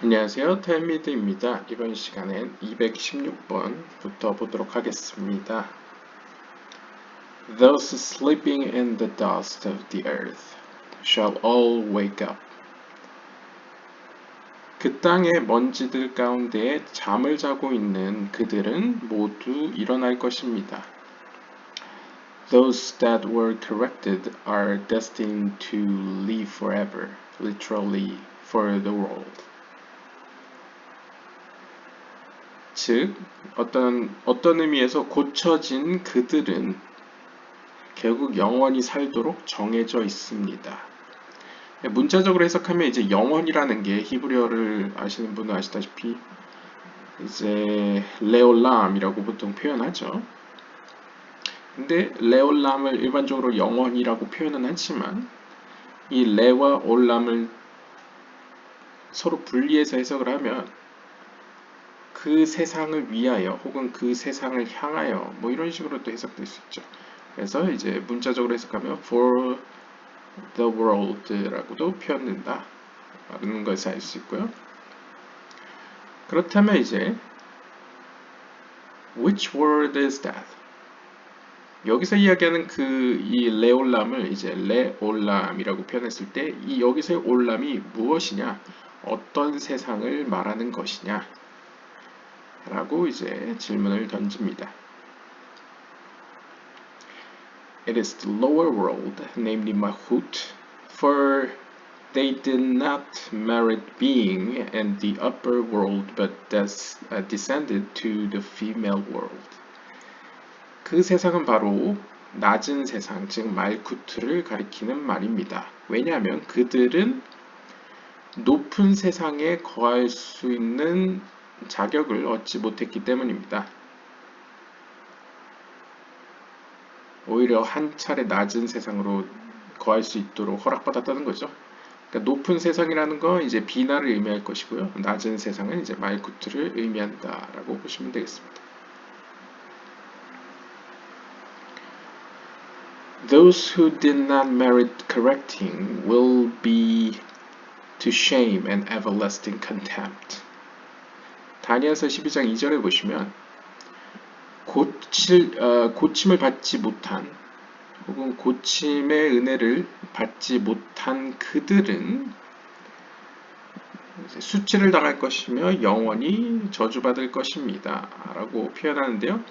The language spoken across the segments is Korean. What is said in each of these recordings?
안녕하세요. 텔미드입니다. 이번 시간엔 216번부터 보도록 하겠습니다. Those sleeping in the dust of the earth shall all wake up. 그 땅의 먼지들 가운데에 잠을 자고 있는 그들은 모두 일어날 것입니다. Those that were corrected are destined to live forever, literally for the world. 즉, 어떤 의미에서 고쳐진 그들은 결국 영원히 살도록 정해져 있습니다. 문자적으로 해석하면 이제 영원이라는 게 히브리어를 아시는 분은 아시다시피 이제 레올람이라고 보통 표현하죠. 근데 레올람을 일반적으로 영원이라고 표현은 하지만 이 레와 올람을 서로 분리해서 해석을 하면 그 세상을 위하여 혹은 그 세상을 향하여 뭐 이런 식으로 또 해석될 수 있죠. 그래서 이제 문자적으로 해석하면 for the world라고도 표현된다 라는 것을 알 수 있고요. 그렇다면 이제 which world is that? 여기서 이야기하는 이 레올람을 이제 레올람이라고 표현했을 때 이 여기서의 올람이 무엇이냐? 어떤 세상을 말하는 것이냐? 라고 이제 질문을 던집니다. It is the lower world, namely Malchut, for they did not merit being in the upper world, but descended to the female world. 그 세상은 바로 낮은 세상, 즉 말쿠트를 가리키는 말입니다. 왜냐하면 그들은 높은 세상에 거할 수 있는 자격을 얻지 못했기 때문입니다. 오히려 한 차례 낮은 세상으로 거할 수 있도록 허락받았다는 거죠. 그러니까 높은 세상이라는 건 이제 비나를 의미할 것이고요. 낮은 세상은 이제 말쿠트를 의미한다라고 보시면 되겠습니다. Those who did not merit correcting will be to shame and everlasting contempt. 다니엘서 12장 2절에 보시면 고침을 받지 못한 혹은 고침의 은혜를 받지 못한 그들은 수치를 당할 것이며 영원히 저주받을 것입니다. 라고 표현하는데요.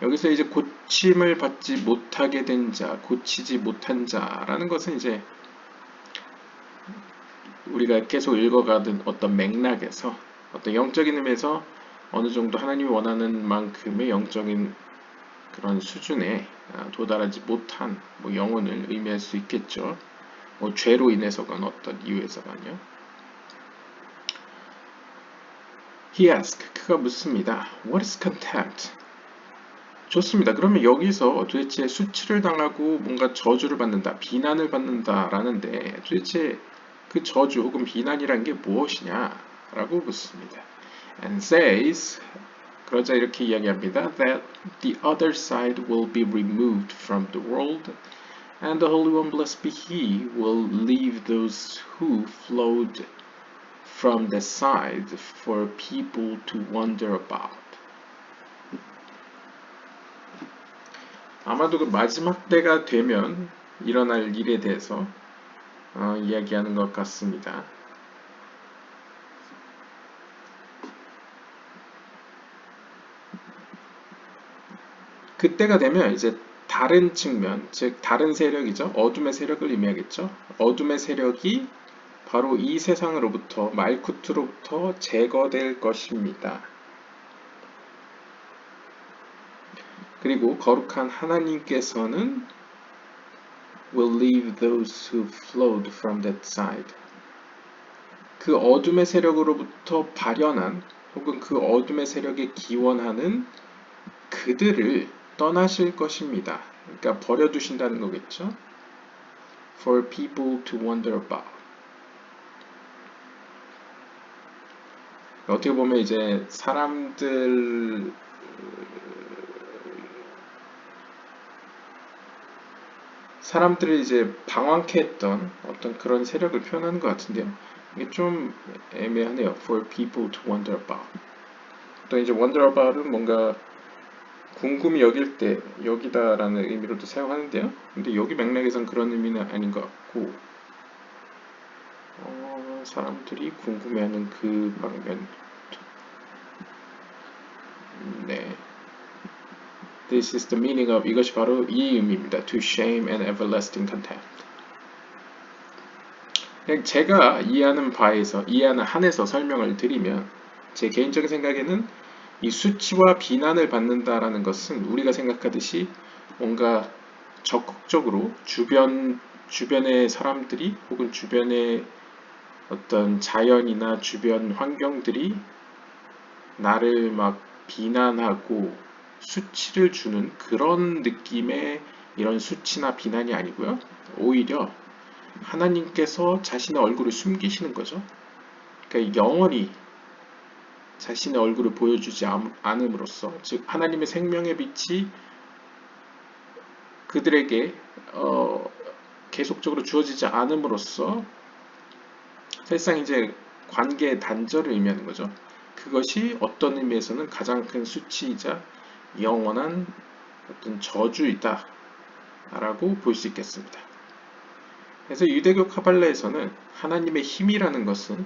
여기서 이제 고침을 받지 못하게 된 자, 고치지 못한 자라는 것은 이제 우리가 계속 읽어가던 어떤 맥락에서 어떤 영적인 의미에서 어느 정도 하나님이 원하는 만큼의 영적인 그런 수준에 도달하지 못한 뭐 영혼을 의미할 수 있겠죠. 뭐 죄로 인해서건 어떤 이유에서건요. He asked, 그가 묻습니다. What is contempt? 좋습니다. 그러면 여기서 도대체 수치를 당하고 뭔가 저주를 받는다, 비난을 받는다 라는데 도대체 그 저주 혹은 비난이란 게 무엇이냐 라고 묻습니다. And says, 그러자 이렇게 이야기합니다. That the other side will be removed from the world and the Holy One, blessed be He, will leave those who flowed from the side for people to wonder about. 아마도 그 마지막 때가 되면 일어날 일에 대해서 이야기하는 것 같습니다. 그때가 되면 이제 다른 측면, 즉 다른 세력이죠. 어둠의 세력을 의미하겠죠. 어둠의 세력이 바로 이 세상으로부터 말쿠트로부터 제거될 것입니다. 그리고 거룩한 하나님께서는 will leave those who flowed from that side. 그 어둠의 세력으로부터 발현한 혹은 그 어둠의 세력에 기원하는 그들을 떠나실 것입니다. 그러니까 버려두신다는 거겠죠. For people to wonder about. 어떻게 보면 이제 사람들을 이제 방황케 했던 어떤 그런 세력을 표현하는 것 같은데요. 이게 좀 애매하네요. For people to wonder about. 또 이제 wonder about은 뭔가 궁금히 여길 때 여기다라는 의미로도 사용하는데요. 근데 여기 맥락에선 그런 의미는 아닌 것 같고, 사람들이 궁금해하는 그 방면. 네. This is the meaning of 이것이 바로 이 의미입니다. To shame and everlasting contempt. 그냥 제가 이해하는 한에서 설명을 드리면 제 개인적인 생각에는 이 수치와 비난을 받는다라는 것은 우리가 생각하듯이 뭔가 적극적으로 주변의 사람들이 혹은 주변의 어떤 자연이나 주변 환경들이 나를 막 비난하고 수치를 주는 그런 느낌의 이런 수치나 비난이 아니고요. 오히려 하나님께서 자신의 얼굴을 숨기시는 거죠. 그러니까 영원히 자신의 얼굴을 보여주지 않음으로써, 즉 하나님의 생명의 빛이 그들에게 계속적으로 주어지지 않음으로써 사실상 이제 관계의 단절을 의미하는 거죠. 그것이 어떤 의미에서는 가장 큰 수치이자 영원한 어떤 저주이다 라고 볼 수 있겠습니다. 그래서 유대교 카발라에서는 하나님의 힘이라는 것은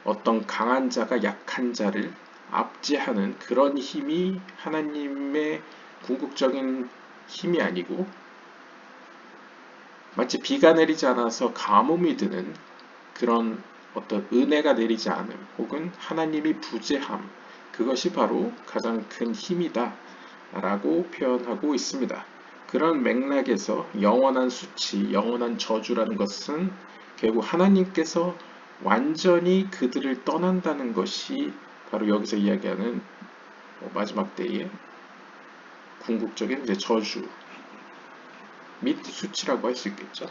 어떤 강한 자가 약한 자를 압제하는 그런 힘이 하나님의 궁극적인 힘이 아니고 마치 비가 내리지 않아서 가뭄이 드는 그런 어떤 은혜가 내리지 않음 혹은 하나님이 부재함, 그것이 바로 가장 큰 힘이다 라고 표현하고 있습니다. 그런 맥락에서 영원한 수치, 영원한 저주라는 것은 결국 하나님께서 완전히 그들을 떠난다는 것이 바로 여기서 이야기하는 마지막 때의 궁극적인 이제 저주 및 수치라고 할 수 있겠죠.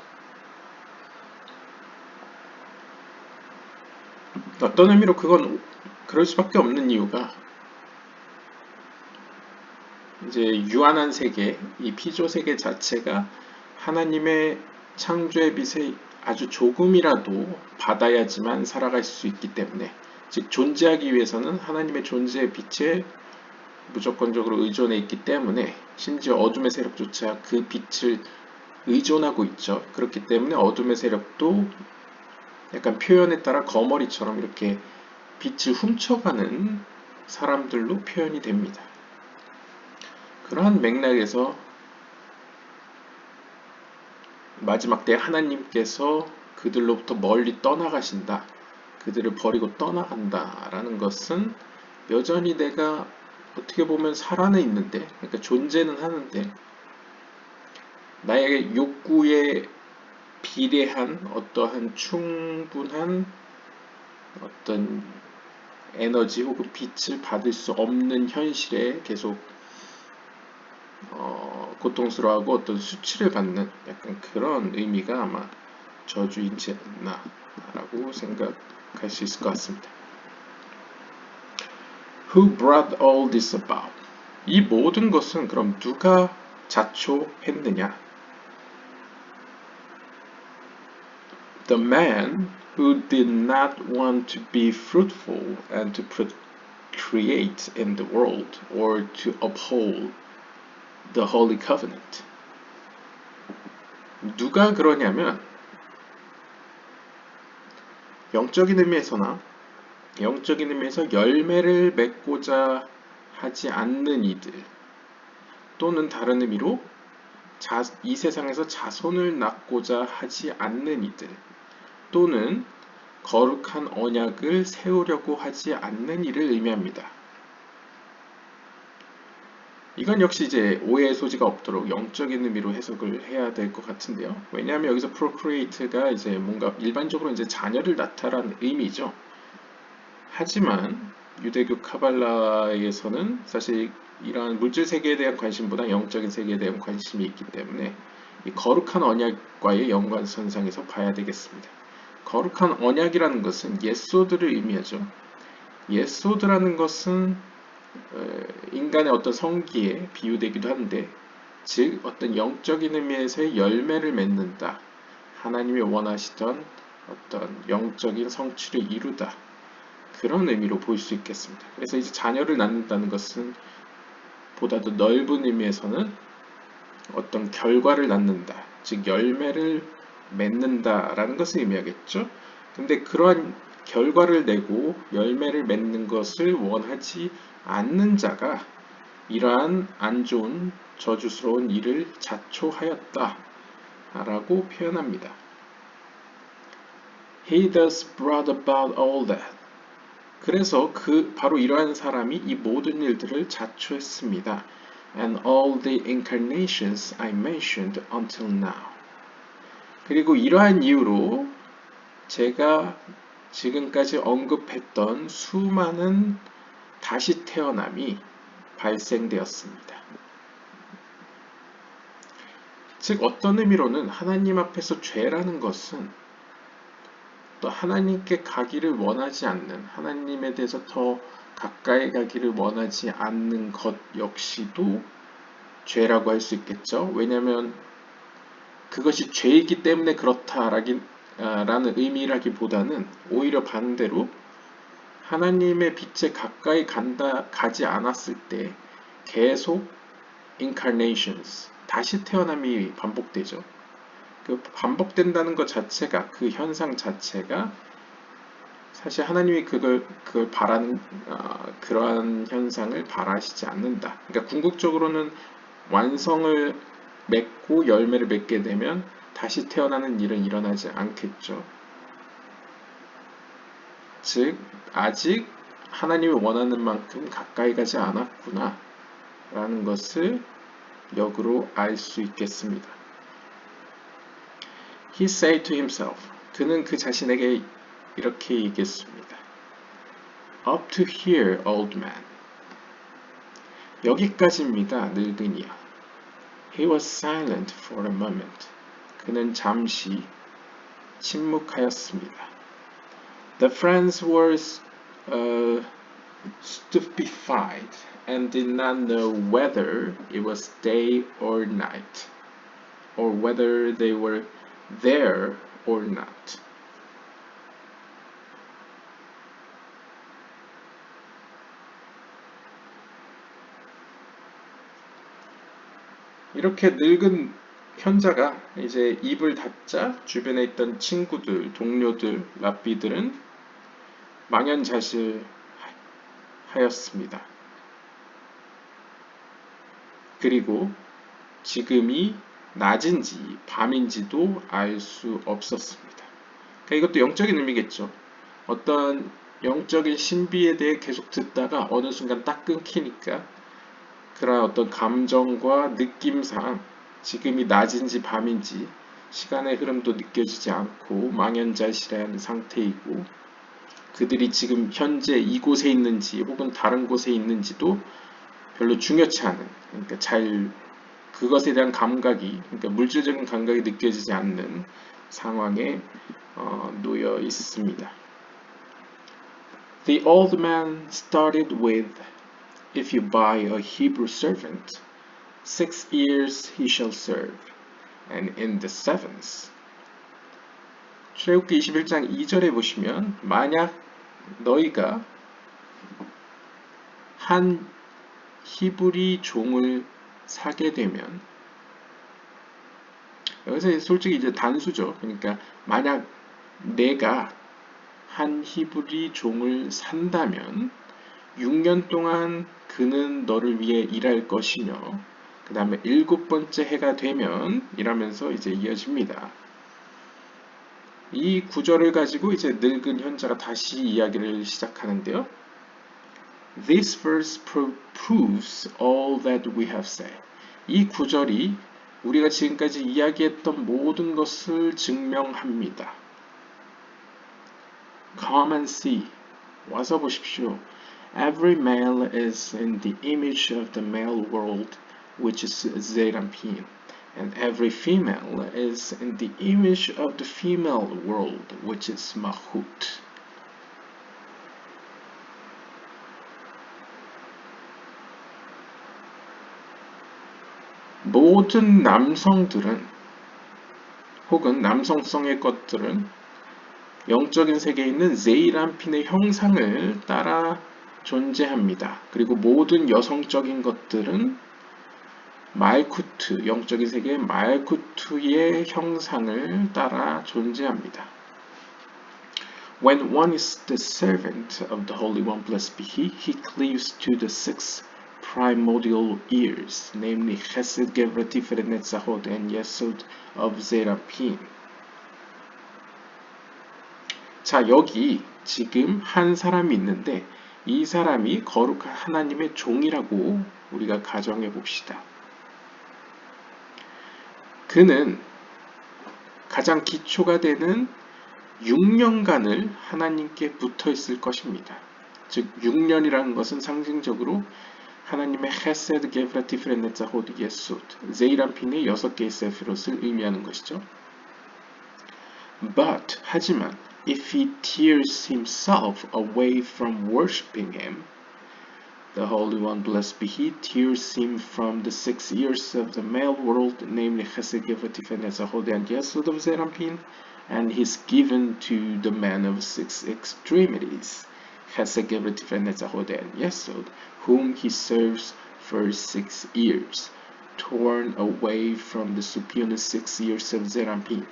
어떤 의미로 그건 그럴 수밖에 없는 이유가 이제 유한한 세계, 이 피조 세계 자체가 하나님의 창조의 빛에 아주 조금이라도 받아야지만 살아갈 수 있기 때문에, 즉 존재하기 위해서는 하나님의 존재의 빛에 무조건적으로 의존해 있기 때문에 심지어 어둠의 세력조차 그 빛을 의존하고 있죠. 그렇기 때문에 어둠의 세력도 약간 표현에 따라 거머리처럼 이렇게 빛을 훔쳐가는 사람들로 표현이 됩니다. 그러한 맥락에서 마지막 때 하나님께서 그들로부터 멀리 떠나가신다, 그들을 버리고 떠나간다 라는 것은 여전히 내가 어떻게 보면 살아는 있는데, 그러니까 존재는 하는데 나의 욕구에 비례한 어떠한 충분한 어떤 에너지 혹은 빛을 받을 수 없는 현실에 계속 고통스러워하고 어떤 수치를 받는 약간 그런 의미가 아마 저주이지 않나 라고 생각할 수 있을 것 같습니다. Who brought all this about? 이 모든 것은 그럼 누가 자초했느냐? The man who did not want to be fruitful and to procreate in the world or to uphold the holy covenant. 누가 그러냐면 영적인 의미에서 열매를 맺고자 하지 않는 이들, 또는 다른 의미로 이 세상에서 자손을 낳고자 하지 않는 이들, 또는 거룩한 언약을 세우려고 하지 않는 이를 의미합니다. 이건 역시 이제 오해의 소지가 없도록 영적인 의미로 해석을 해야 될 것 같은데요. 왜냐하면 여기서 procreate가 이제 뭔가 일반적으로 이제 자녀를 낳다라는 의미죠. 하지만 유대교 카발라에서는 사실 이러한 물질 세계에 대한 관심보다 영적인 세계에 대한 관심이 있기 때문에 이 거룩한 언약과의 연관선상에서 봐야 되겠습니다. 거룩한 언약이라는 것은 예소드를 의미하죠. 예소드라는 것은 인간의 어떤 성기에 비유되기도 한데, 즉 어떤 영적인 의미에서의 열매를 맺는다, 하나님이 원하시던 어떤 영적인 성취를 이루다. 그런 의미로 볼 수 있겠습니다. 그래서 이제 자녀를 낳는다는 것은 보다 더 넓은 의미에서는 어떤 결과를 낳는다, 즉 열매를 맺는다라는 것을 의미하겠죠. 근데 그러한 결과를 내고 열매를 맺는 것을 원하지 않는 자가 이러한 안 좋은 저주스러운 일을 자초하였다 라고 표현합니다. He thus brought about all that. 그래서 바로 이러한 사람이 이 모든 일들을 자초했습니다. And all the incarnations I mentioned until now. 그리고 이러한 이유로 제가 지금까지 언급했던 수많은 다시 태어남이 발생되었습니다. 즉 어떤 의미로는 하나님 앞에서 죄라는 것은 또 하나님께 가기를 원하지 않는, 하나님에 대해서 더 가까이 가기를 원하지 않는 것 역시도 죄라고 할 수 있겠죠. 왜냐하면 그것이 죄이기 때문에 그렇다라는 의미라기보다는 오히려 반대로 하나님의 빛에 가까이 가지 않았을 때 계속 incarnations, 다시 태어남이 반복되죠. 그 반복된다는 것 자체가, 그 현상 자체가 사실 하나님이 그걸 바라는 그러한 현상을 바라시지 않는다. 그러니까 궁극적으로는 완성을 맺고 열매를 맺게 되면 다시 태어나는 일은 일어나지 않겠죠. 즉 아직 하나님이 원하는 만큼 가까이 가지 않았구나 라는 것을 역으로 알 수 있겠습니다. He said to himself, 그는 그 자신에게 이렇게 얘기했습니다. Up to here, old man. 여기까지입니다, 늙은이야. He was silent for a moment. 그는 잠시 침묵하였습니다. The friends were stupefied and did not know whether it was day or night, or whether they were there or not. 이렇게 늙은 현자가 이제 입을 닫자 주변에 있던 친구들, 동료들, 랍비들은 망연자실하였습니다. 그리고 지금이 낮인지 밤인지도 알 수 없었습니다. 그러니까 이것도 영적인 의미겠죠. 어떤 영적인 신비에 대해 계속 듣다가 어느 순간 딱 끊기니까 그런 어떤 감정과 느낌상 지금이 낮인지 밤인지 시간의 흐름도 느껴지지 않고 망연자실한 상태이고 그들이 지금 현재 이곳에 있는지 혹은 다른 곳에 있는지도 별로 중요치 않은, 그러니까 그것에 대한 감각이, 그러니까 물질적인 감각이 느껴지지 않는 상황에 놓여 있습니다. The old man started with, If you buy a Hebrew servant, 6 years he shall serve, and in the seventh. 출애굽기 21장 2절에 보시면 만약 너희가 한 히브리 종을 사게 되면, 여기서 솔직히 이제 단수죠. 그러니까 만약 내가 한 히브리 종을 산다면 6년 동안 그는 너를 위해 일할 것이며 그 다음에 7번째 해가 되면 이라면서 이제 이어집니다. 이 구절을 가지고 이제 늙은 현자가 다시 이야기를 시작하는데요. This verse proves all that we have said. 이 구절이 우리가 지금까지 이야기했던 모든 것을 증명합니다. Come and see. 와서 보십시오. Every male is in the image of the male world, which is Zerampin, and every female is in the image of the female world, which is Mahut. 모든 남성들은 혹은 남성성의 것들은 영적인 세계에 있는 제이란핀의 형상을 따라 존재합니다. 그리고 모든 여성적인 것들은 말쿠트, 영적인 세계의 말쿠트의 형상을 따라 존재합니다. When one is the servant of the Holy One, blessed be he cleaves to the six primordial ears, namely Chesed, Gevurah, Tiferet, Netzachot, and Yesod of Zerapin. 자, 여기 지금 한 사람이 있는데 이 사람이 거룩한 하나님의 종이라고 우리가 가정해 봅시다. 그는 가장 기초가 되는 6년간을 하나님께 붙어 있을 것입니다. 즉 6년이라는 것은 상징적으로 하나님의 헤세드, 게브라, 티프렛, 네자호드, 예숫, 제이란핀의 6개의 세피롯을 의미하는 것이죠. But 하지만 if he tears himself away from worshipping him, the Holy One, blessed be he, tears him from the 6 ears of the male world, namely Chesed, Gevurah, Tiferet, Netzachot, and Yesod of Zerampin, and he's given to the man of 6 extremities, Chesed, Gevurah, Tiferet, Netzachot, and Yesod, whom he serves for 6 years, torn away from the superior 6 years of Zerampin.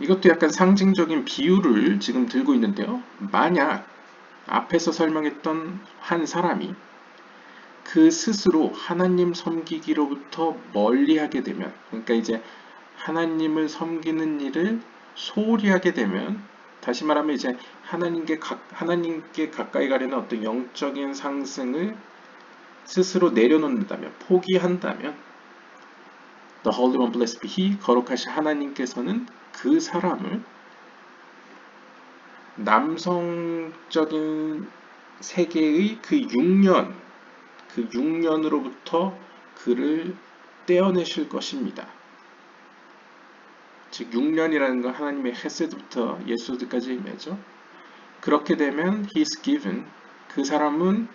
이것도 약간 상징적인 비유를 지금 들고 있는데요. 만약 앞에서 설명했던 한 사람이 그 스스로 하나님 섬기기로부터 멀리하게 되면, 그러니까 이제 하나님을 섬기는 일을 소홀히 하게 되면, 다시 말하면 이제 하나님께 가까이 가려는 어떤 영적인 상승을 스스로 내려놓는다면, 포기한다면, The Holy One, blessed be he, 거룩하신 하나님께서는 그 사람을 남성적인 세계의 그 6년으로부터 그를 떼어내실 것입니다. 즉 6년이라는 건 하나님의 헤세드부터 예수드까지 의미하죠. 그렇게 되면 he's given, 그 사람은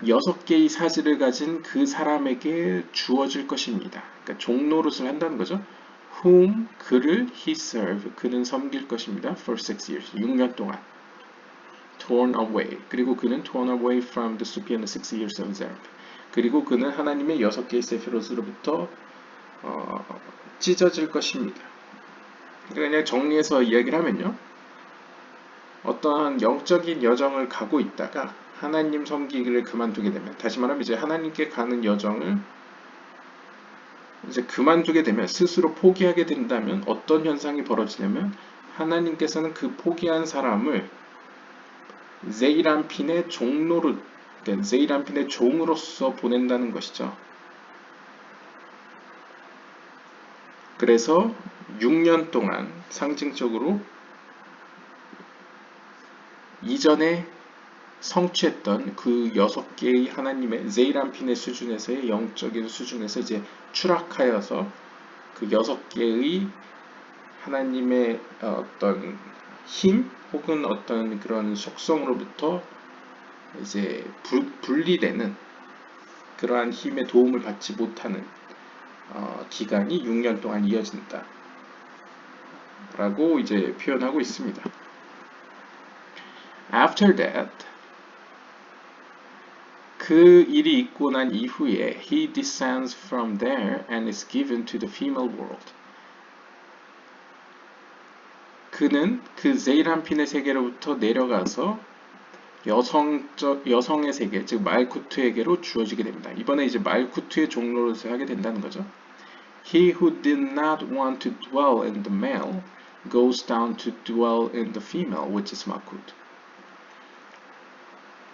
6개의 사지를 가진 그 사람에게 주어질 것입니다. 그러니까 종노릇을 한다는 거죠. whom, 그를 he serve, 그는 섬길 것입니다. for 6 years, 6년 동안. torn away, 그리고 그는 torn away from the superior 6 years of Zerah. 그리고 그는 하나님의 6개의 세피롯으로부터 찢어질 것입니다. 그냥 정리해서 이야기를 하면요. 어떠한 영적인 여정을 가고 있다가 하나님 섬기기를 그만두게 되면, 다시 말하면 이제 하나님께 가는 여정을 이제 그만두게 되면, 스스로 포기하게 된다면 어떤 현상이 벌어지냐면 하나님께서는 그 포기한 사람을 제이란핀의 종로로, 제이란핀의 종으로서 보낸다는 것이죠. 그래서 6년 동안 상징적으로 이전에 성취했던 그 6개의 하나님의 제이란핀의 수준에서의 영적인 수준에서 이제 추락하여서 그 6개의 하나님의 어떤 힘 혹은 어떤 그런 속성으로부터 이제 분리되는 그러한 힘의 도움을 받지 못하는 기간이 6년 동안 이어진다 라고 이제 표현하고 있습니다. After that, 그 일이 있고 난 이후에 he descends from there and is given to the female world. 그는 그 제이란핀의 세계로부터 내려가서 여성의 세계, 즉 말쿠트에게로 주어지게 됩니다. 이번에 이제 말쿠트의 종로를 하게 된다는 거죠. He who did not want to dwell in the male goes down to dwell in the female, which is Malkut.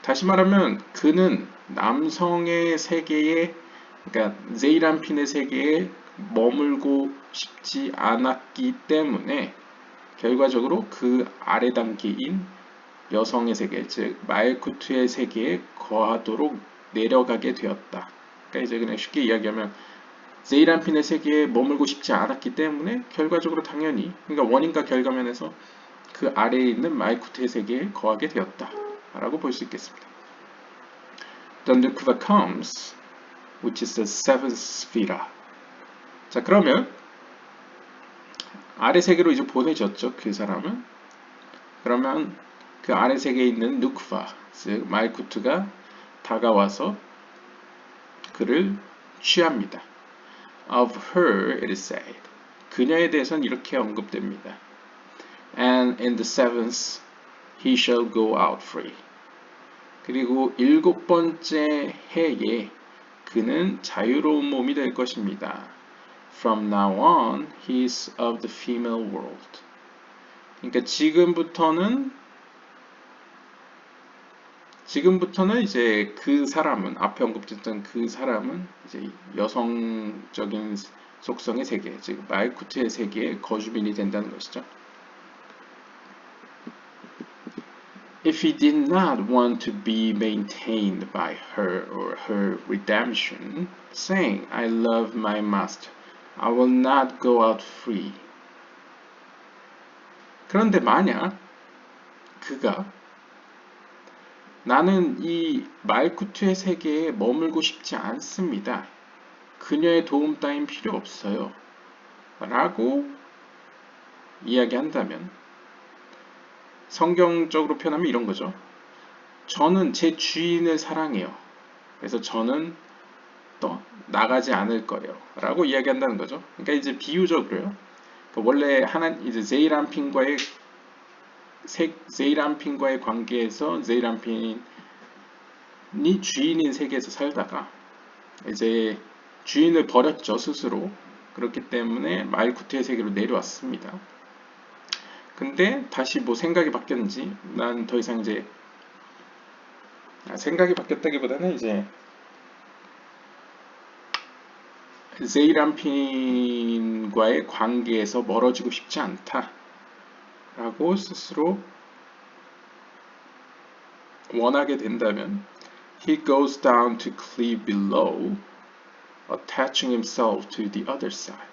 다시 말하면 그는 남성의 세계에, 그러니까 제이란핀의 세계에 머물고 싶지 않았기 때문에 결과적으로 그 아래 단계인 여성의 세계, 즉 말쿠트의 세계에 거하도록 내려가게 되었다. 그러니까 이제 그냥 쉽게 이야기하면 제이란핀의 세계에 머물고 싶지 않았기 때문에 결과적으로 당연히, 그러니까 원인과 결과면에서 그 아래에 있는 말쿠트의 세계에 거하게 되었다 라고 볼 수 있겠습니다. The Nukva comes, which is the seventh sphere. 자, 그러면 아래 세계로 이제 보내졌죠. 그 사람은. 그러면 그 아래 세계에 있는 누크파, 즉 말쿠트가 다가와서 그를 취합니다. Of her it is said. 그녀에 대해서는 이렇게 언급됩니다. And in the seventh he shall go out free. 그리고 일곱 번째 해에 그는 자유로운 몸이 될 것입니다. From now on, he is of the female world. 그러니까 지금부터는 이제 그 사람은 앞에 언급했던 그 사람은 이제 여성적인 속성의 세계, 즉 말쿠트의 세계의 거주민이 된다는 것이죠. If he did not want to be maintained by her or her redemption, saying, I love my master, I will not go out free. 그런데 만약 그가 나는 이 말쿠트의 세계에 머물고 싶지 않습니다. 그녀의 도움 따윈 필요 없어요. 라고 이야기한다면 성경적으로 표현하면 이런 거죠. 저는 제 주인을 사랑해요. 그래서 저는 또 나가지 않을 거예요. 라고 이야기한다는 거죠. 그러니까 이제 비유적으로요. 원래 이제 제이람핀과의 관계에서 제이람핀이 주인인 세계에서 살다가 이제 주인을 버렸죠, 스스로. 그렇기 때문에 말쿠트의 세계로 내려왔습니다. 근데 다시 뭐 생각이 바뀌었는지 난 더 이상 이제 생각이 바뀌었다기보다는 이제 제이람핀과의 관계에서 멀어지고 싶지 않다 라고 스스로 원하게 된다면 he goes down to cliff below, attaching himself to the other side.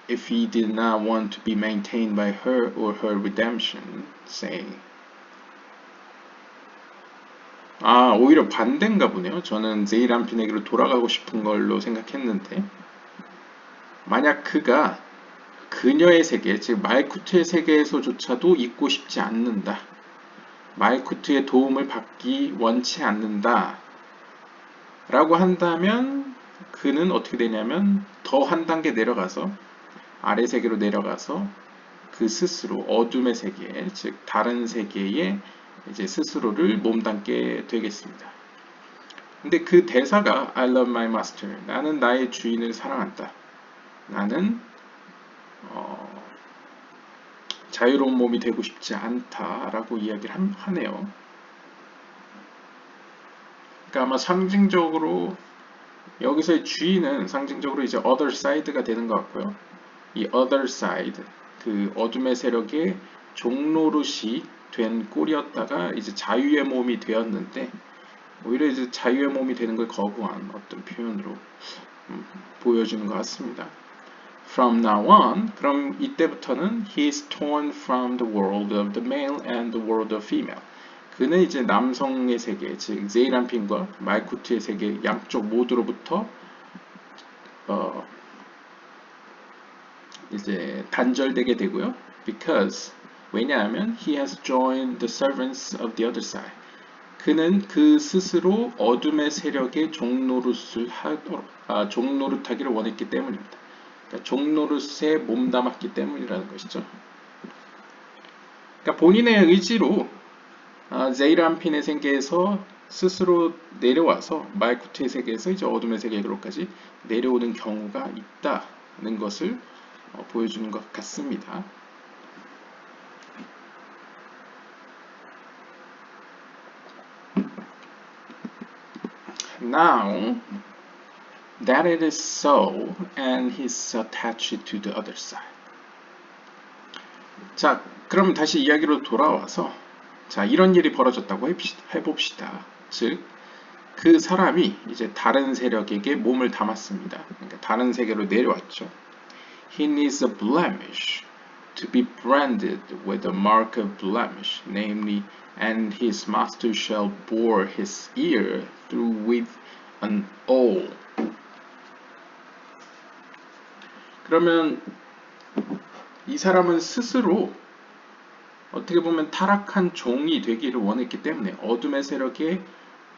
If he did not want to be maintained by her or her redemption, saying 오히려 반대인가 보네요. 저는 제이람핀에게로 돌아가고 싶은 걸로 생각했는데 만약 그가 그녀의 세계, 즉 말쿠트의 세계에서조차도 있고 싶지 않는다. 말쿠트의 도움을 받기 원치 않는다. 라고 한다면 그는 어떻게 되냐면 더 한 단계 내려가서 아래 세계로 내려가서 그 스스로 어둠의 세계, 즉 다른 세계에 이제 스스로를 몸담게 되겠습니다. 근데 그 대사가 I love my master. 나는 나의 주인을 사랑한다. 나는 자유로운 몸이 되고 싶지 않다라고 이야기를 하네요. 그러니까 아마 상징적으로 여기서의 주인은 상징적으로 이제 other side가 되는 것 같고요. 이 other side, 그 어둠의 세력의 종노릇이 된 꼴이었다가 이제 자유의 몸이 되었는데 오히려 이제 자유의 몸이 되는 걸 거부한 어떤 표현으로 보여주는 것 같습니다. From now on, 그럼 이때부터는 he is torn from the world of the male and the world of female. 그는 이제 남성의 세계, 즉 제이람핀과 말쿠트의 세계 양쪽 모두로부터 이제 단절되게 되고요. Because 왜냐하면 he has joined the servants of the other side. 그는 그 스스로 어둠의 세력의 종노릇하기를 원했기 때문입니다. 그러니까 종노릇에 몸담았기 때문이라는 것이죠. 그러니까 본인의 의지로 제이람핀의 세계에서 스스로 내려와서 말쿠트의 세계에서 이제 어둠의 세계로까지 내려오는 경우가 있다는 것을 보여주는 것 같습니다. Now that it is so, and he's attached to the other side. 자, 그럼 다시 이야기로 돌아와서 자, 이런 일이 벌어졌다고 해봅시다. 즉, 그 사람이 이제 다른 세력에게 몸을 담았습니다. 그러니까 다른 세계로 내려왔죠. He needs a blemish to be branded with a mark of blemish, namely, and his master shall bore his ear through with an awl. 그러면 이 사람은 스스로 어떻게 보면 타락한 종이 되기를 원했기 때문에 어둠의 세력의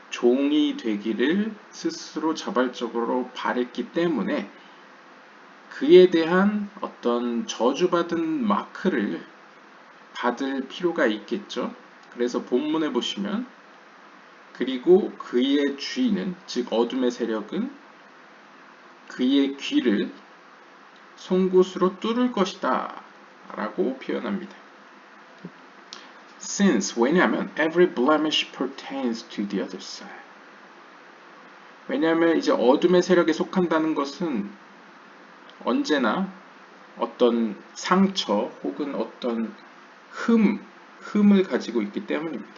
종이 되기를 스스로 자발적으로 바랬기 때문에 그에 대한 어떤 저주받은 마크를 받을 필요가 있겠죠. 그래서 본문에 보시면 그리고 그의 주인은 즉 어둠의 세력은 그의 귀를 송곳으로 뚫을 것이다 라고 표현합니다. Since 왜냐하면 every blemish pertains to the other side. 왜냐하면 이제 어둠의 세력에 속한다는 것은 언제나 어떤 상처 혹은 어떤 흠을 가지고 있기 때문입니다.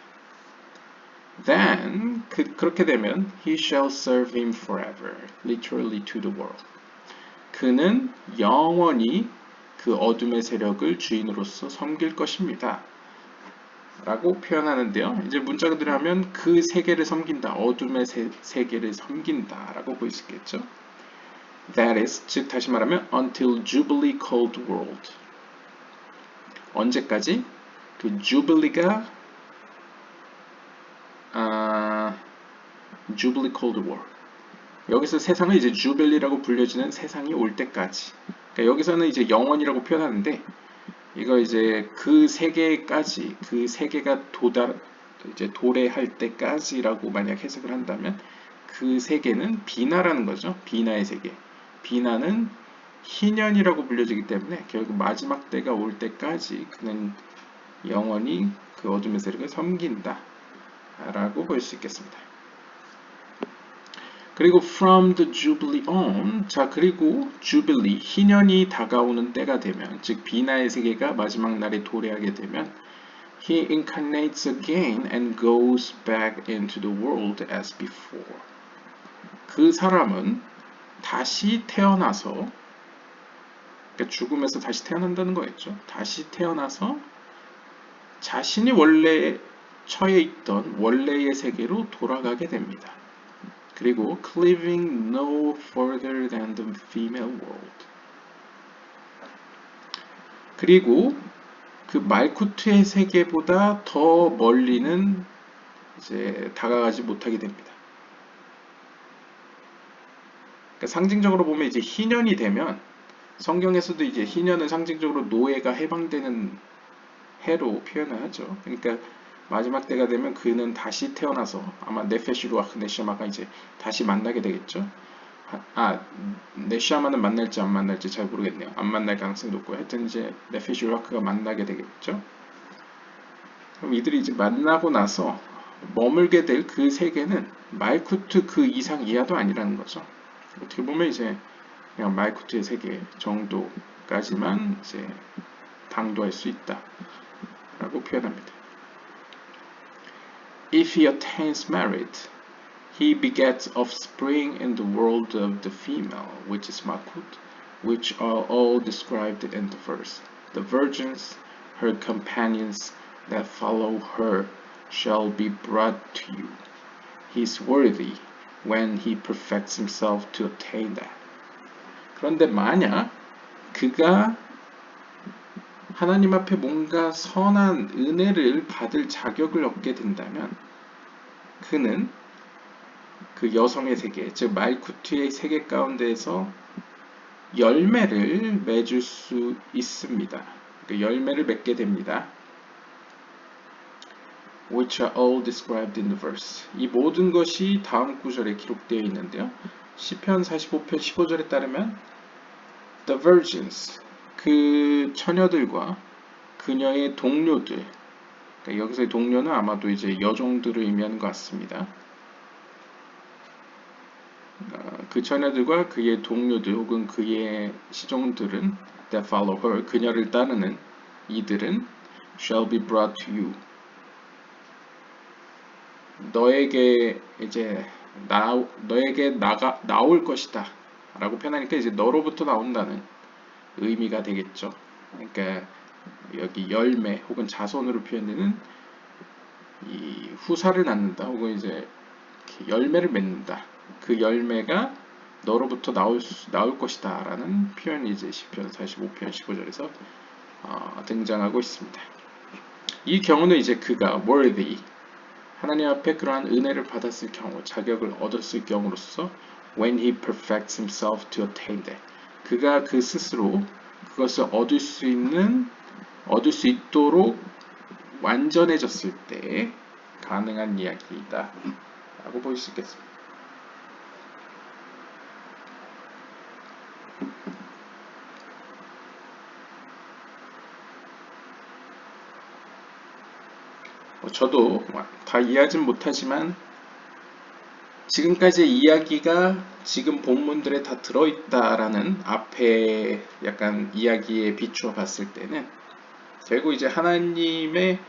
Then 그렇게 되면 he shall serve him forever, literally to the world. 그는 영원히 그 어둠의 세력을 주인으로서 섬길 것입니다. 라고 표현하는데요. 이제 문자 그대로 하면 그 세계를 섬긴다, 어둠의 세계를 섬긴다 라고 볼 수 있겠죠. That is, 즉 다시 말하면 until Jubilee Cold World. 언제까지? 그 Jubilee가 Jubilee Cold War. 여기서 세상을 이제 Jubilee라고 불려지는 세상이 올 때까지. 그러니까 여기서는 이제 영원이라고 표현하는데 이거 이제 그 세계까지 그 세계가 이제 도래할 때까지라고 만약 해석을 한다면 그 세계는 비나라는 거죠. 비나의 세계. 비나는 희년이라고 불려지기 때문에 결국 마지막 때가 올 때까지 그는 영원히 그 어둠의 세력을 섬긴다 라고 볼 수 있겠습니다. 그리고 from the Jubilee on, 자 그리고 Jubilee, 희년이 다가오는 때가 되면, 즉 비나의 세계가 마지막 날에 도래하게 되면 he incarnates again and goes back into the world as before. 그 사람은 다시 태어나서, 그러니까 죽음에서 다시 태어난다는 거겠죠. 다시 태어나서 자신이 원래 처해 있던 원래의 세계로 돌아가게 됩니다. 그리고 cleaving no further than the female world. 그리고 그 말쿠트의 세계보다 더 멀리는 이제 다가가지 못하게 됩니다. 그러니까 상징적으로 보면 이제 희년이 되면 성경에서도 이제 희년은 상징적으로 노예가 해방되는 해로 표현을 하죠. 그러니까 마지막 때가 되면 그는 다시 태어나서 아마 네페시 루아흐 네시아마가 이제 다시 만나게 되겠죠. 네시아마는 만날지 안 만날지 잘 모르겠네요. 안 만날 가능성이 높고 하여튼 이제 네페시 루아흐가 만나게 되겠죠. 그럼 이들이 이제 만나고 나서 머물게 될 그 세계는 말쿠트 그 이상 이하도 아니라는 거죠. 어떻게 보면 이제 그냥 말쿠트의 세계 정도까지만 이제 당도할 수 있다라고 표현합니다. If he attains merit, he begets offspring in the world of the female, which is Malkut, which are all described in the verse. The virgins, her companions that follow her, shall be brought to you. He is worthy when he perfects himself to attain that. 그런데 만약 그가 하나님 앞에 뭔가 선한 은혜를 받을 자격을 얻게 된다면 그는 그 여성의 세계, 즉 말쿠트의 세계 가운데에서 열매를 맺을 수 있습니다. 그 열매를 맺게 됩니다. Which are all described in the verse. 이 모든 것이 다음 구절에 기록되어 있는데요. 시편 45편 15절에 따르면 The virgins, 그 처녀들과 그녀의 동료들, 그러니까 여기서의 동료는 아마도 이제 여종들을 의미하는 것 같습니다. 그 처녀들과 그의 동료들 혹은 그의 시종들은 that follow her, 그녀를 따르는 이들은 shall be brought to you. 너에게 이제 너에게 나올 것이다 라고 표현하니까 이제 너로부터 나온다는 의미가 되겠죠. 그러니까 여기 열매 혹은 자손으로 표현되는 이 후사를 낳는다 혹은 이제 열매를 맺는다. 그 열매가 너로부터 나올 것이다 라는 표현이 이제 시편 45편 15절에서 등장하고 있습니다. 이 경우는 이제 그가 worthy 하나님 앞에 그러한 은혜를 받았을 경우 자격을 얻었을 경우로서 when he perfects himself to attain that 그가 그 스스로 그것을 얻을 수 있도록 완전해졌을 때 가능한 이야기이다 라고 볼 수 있겠습니다. 저도 다 이해하진 못하지만 지금까지의 이야기가 지금 본문들에 다 들어있다라는 앞에 약간 이야기에 비추어 봤을 때는 결국 이제 하나님의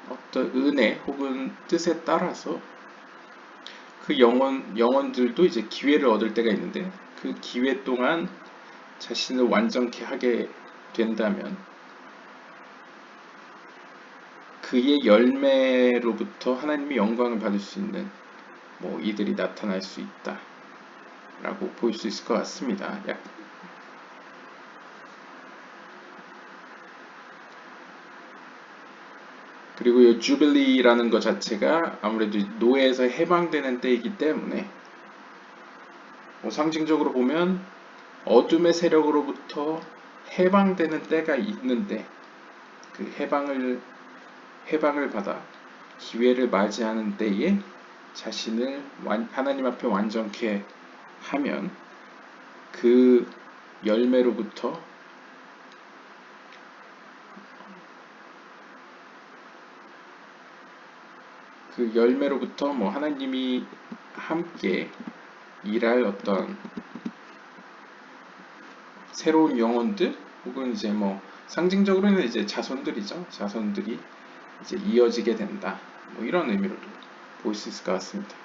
어떤 은혜 혹은 뜻에 따라서 그 영혼들도 이제 기회를 얻을 때가 있는데 그 기회 동안 자신을 완전케 하게 된다면 그의 열매로부터 하나님의 영광을 받을 수 있는 이들이 나타날 수 있다 라고 볼 수 있을 것 같습니다. 그리고 이 주빌리라는 것 자체가 아무래도 노예에서 해방되는 때이기 때문에 상징적으로 보면 어둠의 세력으로부터 해방되는 때가 있는데 그 해방을 받아 기회를 맞이하는 때에 자신을 하나님 앞에 완전케 하면 그 열매로부터 하나님이 함께 일할 어떤 새로운 영혼들 혹은 이제 상징적으로는 이제 자손들이죠. 자손들이 이제 이어지게 된다. 이런 의미로도 볼 수 있을 것 같습니다.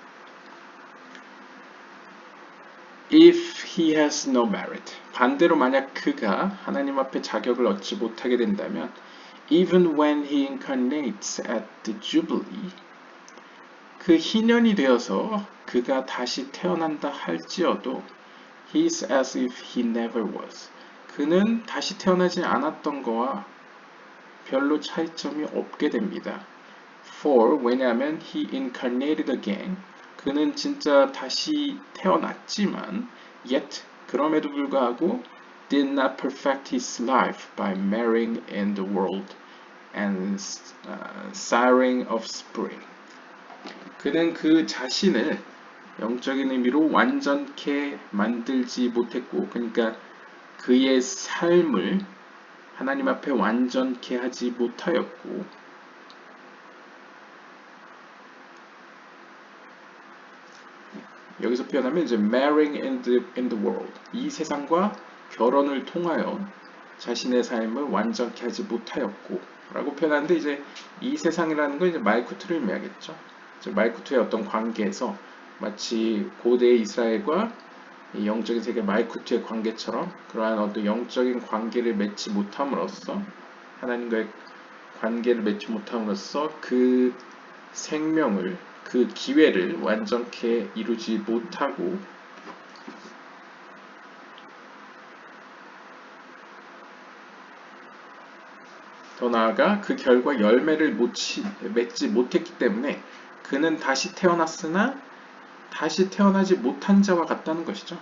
If he has no merit. 반대로 만약 그가 하나님 앞에 자격을 얻지 못하게 된다면 even when he incarnates at the Jubilee 그 희년이 되어서 그가 다시 태어난다 할지어도 he's as if he never was. 그는 다시 태어나지 않았던 거와 별로 차이점이 없게 됩니다. For 왜냐하면 he incarnated again. 그는 진짜 다시 태어났지만 yet 그럼에도 불구하고 did not perfect his life by marrying in the world and siring of spring. 그는 그 자신을 영적인 의미로 완전케 만들지 못했고 그러니까 그의 삶을 하나님 앞에 완전케 하지 못하였고 여기서 표현하면 이제 marrying in the world 이 세상과 결혼을 통하여 자신의 삶을 완전케 하지 못하였고 라고 표현하는데 이제 이 세상이라는 건 이제 말쿠트를 의미하겠죠. 말쿠트의 어떤 관계에서 마치 고대 이스라엘과 영적인 세계 말쿠트의 관계처럼 그러한 어떤 영적인 관계를 맺지 못함으로써 하나님과의 관계를 맺지 못함으로써 그 생명을 그 기회를 완전케 이루지 못하고 더 나아가 그 결과 열매를 맺지 못했기 때문에 그는 다시 태어났으나 다시 태어나지 못한 자와 같다는 것이죠.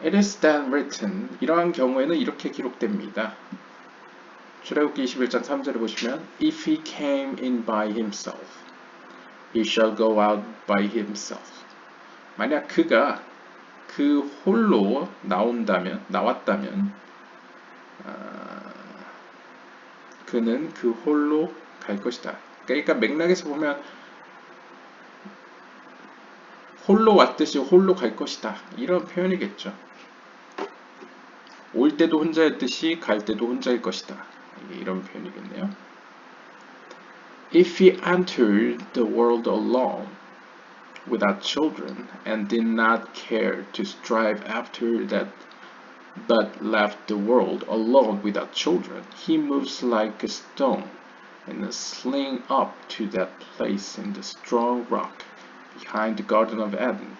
It is then written 이러한 경우에는 이렇게 기록됩니다. 출애굽기 21장 3절을 보시면 If he came in by himself, he shall go out by himself. 만약 그가 그 홀로 나왔다면 그는 그 홀로 갈 것이다. 그러니까 맥락에서 보면 홀로 왔듯이 홀로 갈 것이다. 이런 표현이겠죠. 올 때도 혼자였듯이 갈 때도 혼자일 것이다. 이런 표현이겠네요. If he entered the world alone, without children, and did not care to strive after that, but left the world alone without children, he moves like a stone in a sling up to that place in the strong rock behind the Garden of Eden.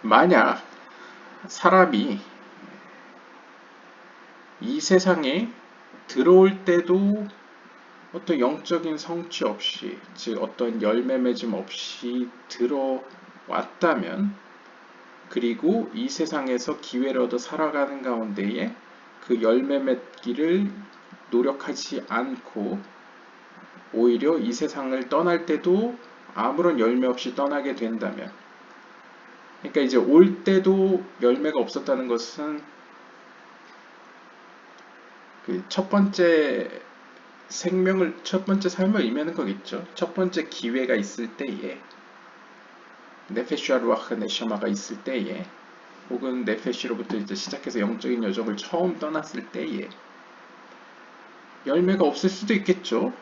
만약 사람이 이 세상에 들어올 때도 어떤 영적인 성취 없이, 즉 어떤 열매 맺음 없이 들어왔다면, 그리고 이 세상에서 기회를 얻어 살아가는 가운데에 그 열매 맺기를 노력하지 않고 오히려 이 세상을 떠날 때도 아무런 열매 없이 떠나게 된다면, 그러니까 이제 올 때도 열매가 없었다는 것은 그 첫 번째 첫 번째 삶을 의미하는 거겠죠. 첫 번째 기회가 있을 때에, 네페슈아 루아흐 네셔마가 있을 때에, 혹은 네페시로부터 이제 시작해서 영적인 여정을 처음 떠났을 때에 열매가 없을 수도 있겠죠.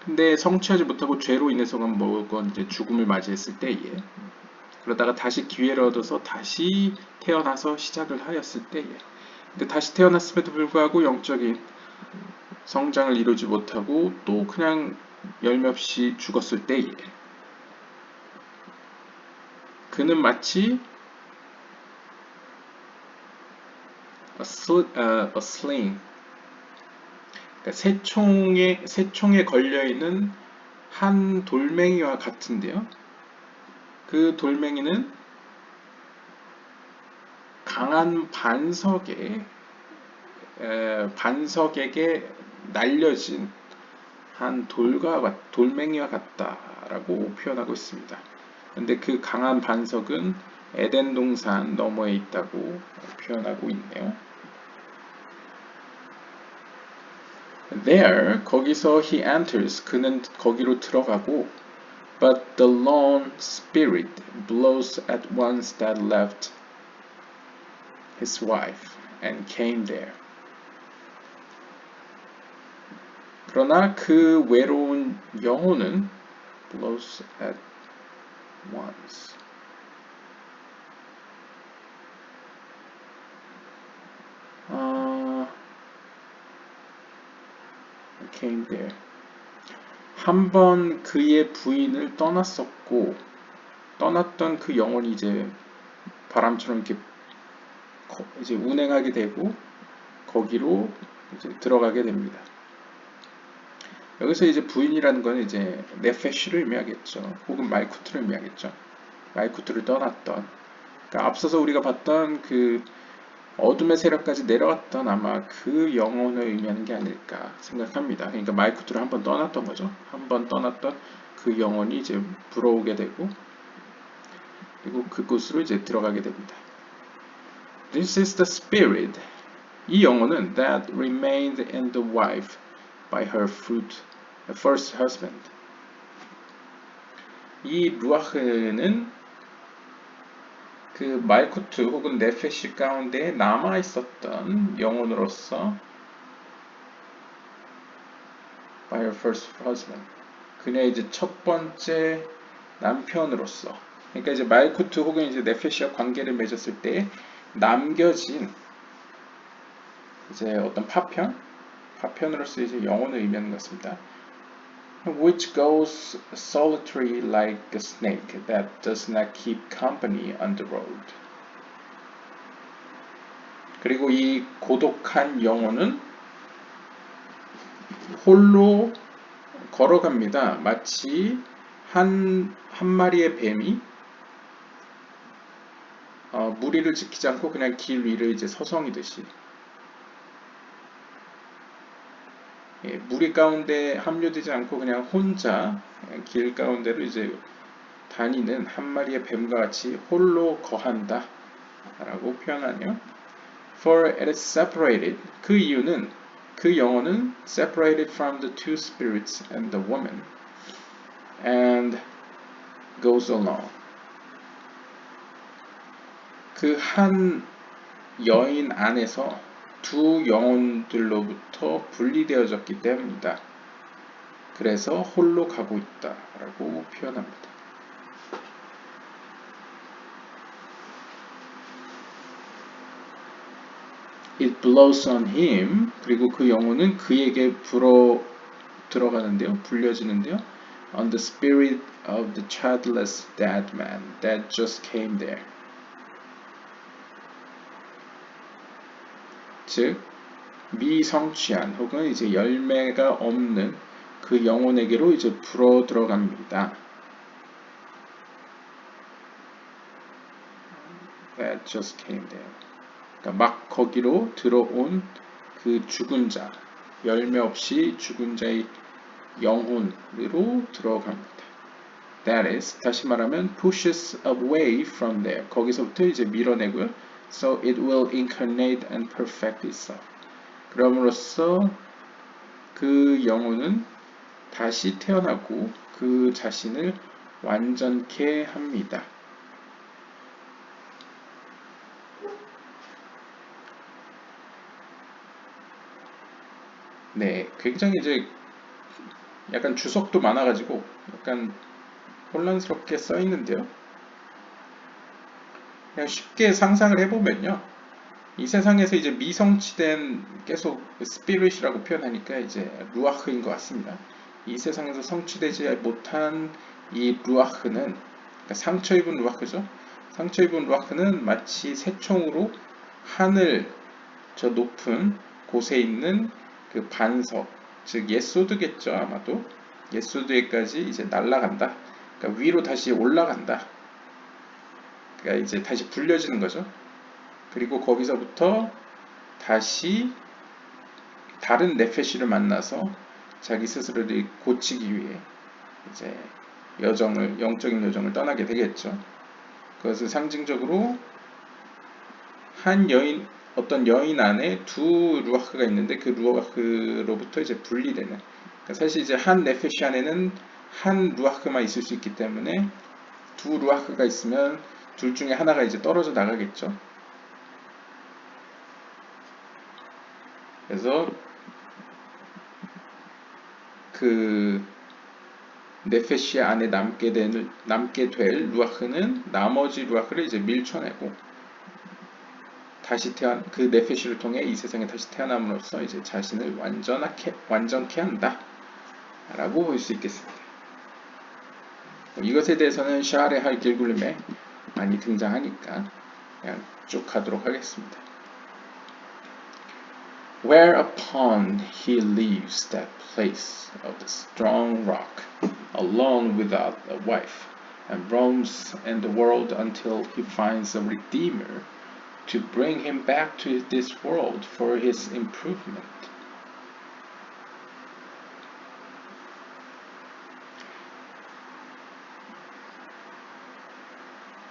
근데 성취하지 못하고 죄로 인해서건 뭐건 이제 죽음을 맞이했을 때에, 그러다가 다시 기회를 얻어서 다시 태어나서 시작을 하였을 때에, 근데 다시 태어났음에도 불구하고 영적인 성장을 이루지 못하고 또 그냥 열매 없이 죽었을 때에, 그는 마치 a sling, 그러니까 새총에 걸려있는 한 돌멩이와 같은데요. 그 돌멩이는 강한 반석에게 날려진 한 돌멩이와 같다라고 표현하고 있습니다. 근데 그 강한 반석은 에덴 동산 너머에 있다고 표현하고 있네요. There, 거기서 he enters, 그는 거기로 들어가고, but the lone spirit blows at once that left his wife and came there. 그러나 그 외로운 영혼은 blows at once. came there. 한 번 그의 부인을 떠났었고, 떠났던 그 영혼이 이제 바람처럼 이렇게 이제 운행하게 되고 거기로 이제 들어가게 됩니다. 여기서 이제 부인이라는 건 이제 네페시를 의미하겠죠. 혹은 말쿠트를 의미하겠죠. 말쿠트를 떠났던. 그러니까 앞서서 우리가 봤던 그 어둠의 세력까지 내려왔던 아마 그 영혼을 의미하는 게 아닐까 생각합니다. 그러니까 말쿠트를 한번 떠났던 거죠. 한번 떠났던 그 영혼이 이제 불어오게 되고, 그리고 그곳으로 이제 들어가게 됩니다. This is the spirit. 이 영혼은 that remained in the wife by her first husband. 이 루아흐는 그 말쿠트 혹은 네페시 가운데 남아 있었던 영혼으로서 by her first husband. 그녀의 이제 첫 번째 남편으로서. 그러니까 이제 말쿠트 혹은 이제 네페시와 관계를 맺었을 때 남겨진 이제 어떤 파편으로서 이제 영혼을 의미하는 것입니다. Which goes solitary like a snake that does not keep company on the road. 그리고 이 고독한 영혼은 홀로 걸어갑니다. 마치 한 마리의 뱀이 무리를 지키지 않고 그냥 길 위를 이제 서성이듯이, 무리 가운데 합류되지 않고 그냥 혼자 길 가운데로 이제 다니는 한 마리의 뱀과 같이 홀로 거한다 라고 표현하네요. For it is separated. 그 이유는 그 영혼은 separated from the two spirits and the woman and goes alone. 그 한 여인 안에서 두 영혼들로부터 분리되어졌기 때문이다. 그래서 홀로 가고 있다 라고 표현합니다. It blows on him. 그리고 그 영혼은 그에게 불어 들어가는데요. 불려지는데요. On the spirit of the childless dead man that just came there. 즉 미성취한 혹은 이제 열매가 없는 그 영혼에게로 이제 불어 들어갑니다. That just came there. 그러니까 막 거기로 들어온 그 죽은 자, 열매 없이 죽은 자의 영혼으로 들어갑니다. That is, 다시 말하면 pushes away from there. 거기서부터 이제 밀어내고요. So it will incarnate and perfect itself. 그럼으로써 그 영혼은 다시 태어나고 그 자신을 완전케 합니다. 네, 굉장히 이제 약간 주석도 많아가지고 약간 혼란스럽게 써 있는데요. 그냥 쉽게 상상을 해보면요. 이 세상에서 이제 미성취된 계속 스피릿이라고 표현하니까 이제 루아흐인 것 같습니다. 이 세상에서 성취되지 못한 이 루아흐는 그러니까 상처 입은 루아흐죠. 상처 입은 루아흐는 마치 새총으로 하늘 저 높은 곳에 있는 그 반석, 즉 예소드겠죠 아마도. 예소드에까지 이제 날아간다. 그러니까 위로 다시 올라간다. 그러니까 이제 다시 불려지는 거죠. 그리고 거기서부터 다시 다른 네페시를 만나서 자기 스스로를 고치기 위해 이제 영적인 여정을 떠나게 되겠죠. 그것을 상징적으로 어떤 여인 안에 두 루아흐가 있는데 그 루아흐로부터 이제 분리되는. 그러니까 사실 이제 한 네페시 안에는 한 루아흐만 있을 수 있기 때문에 두 루아흐가 있으면 둘 중에 하나가 이제 떨어져 나가겠죠. 그래서 그 네페시 안에 남게 될 루아흐는 나머지 루아흐를 이제 밀쳐내고 다시 그 네페시를 통해 이 세상에 다시 태어남으로써 이제 자신을 완전케 한다 라고 볼 수 있겠습니다. 이것에 대해서는 샤레 할 길굴림에 많이 등장하니까 그냥 쭉 가도록 하겠습니다. Whereupon he leaves that place of the strong rock, alone without a wife, and roams in the world until he finds a redeemer to bring him back to this world for his improvement.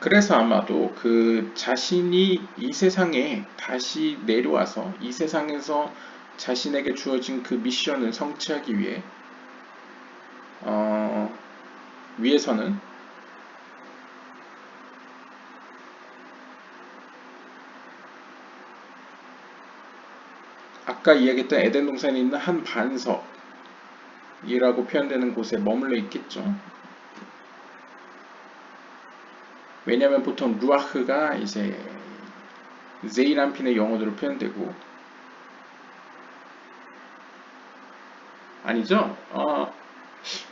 그래서 아마도 그 자신이 이 세상에 다시 내려와서 이 세상에서 자신에게 주어진 그 미션을 성취하기 위해서는 아까 이야기했던 에덴 동산에 있는 한 반석이라고 표현되는 곳에 머물러 있겠죠. 왜냐하면 보통 루아흐가 이제 제이란핀의 영어로 표현되고 아니죠?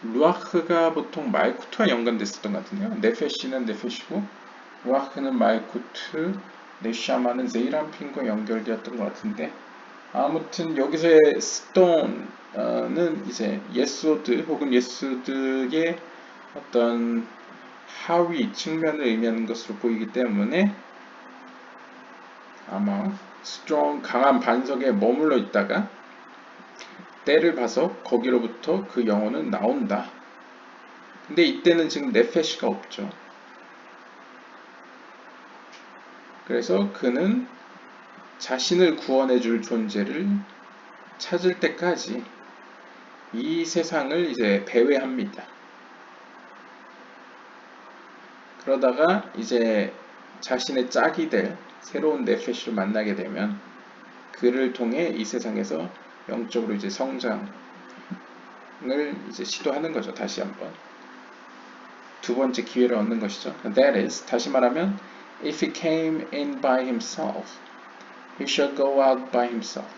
루아흐가 보통 말쿠트와 연관됐었던 것 같은데요. 네페시는 네페시고 루아흐는 말쿠트, 네샤마는 제이란핀과 연결되었던 것 같은데 아무튼 여기서의 스톤은 이제 예소드 혹은 예소드의 어떤 하위 측면을 의미하는 것으로 보이기 때문에 아마 스트롱 강한 반석에 머물러 있다가 때를 봐서 거기로부터 그 영혼은 나온다. 근데 이때는 지금 네페시가 없죠. 그래서 그는 자신을 구원해줄 존재를 찾을 때까지 이 세상을 이제 배회합니다. 그러다가 이제 자신의 짝이 될 새로운 네페시를 만나게 되면 그를 통해 이 세상에서 영적으로 이제 성장을 이제 시도하는 거죠. 다시 한번 두 번째 기회를 얻는 것이죠. That is, 다시 말하면, if he came in by himself, he shall go out by himself.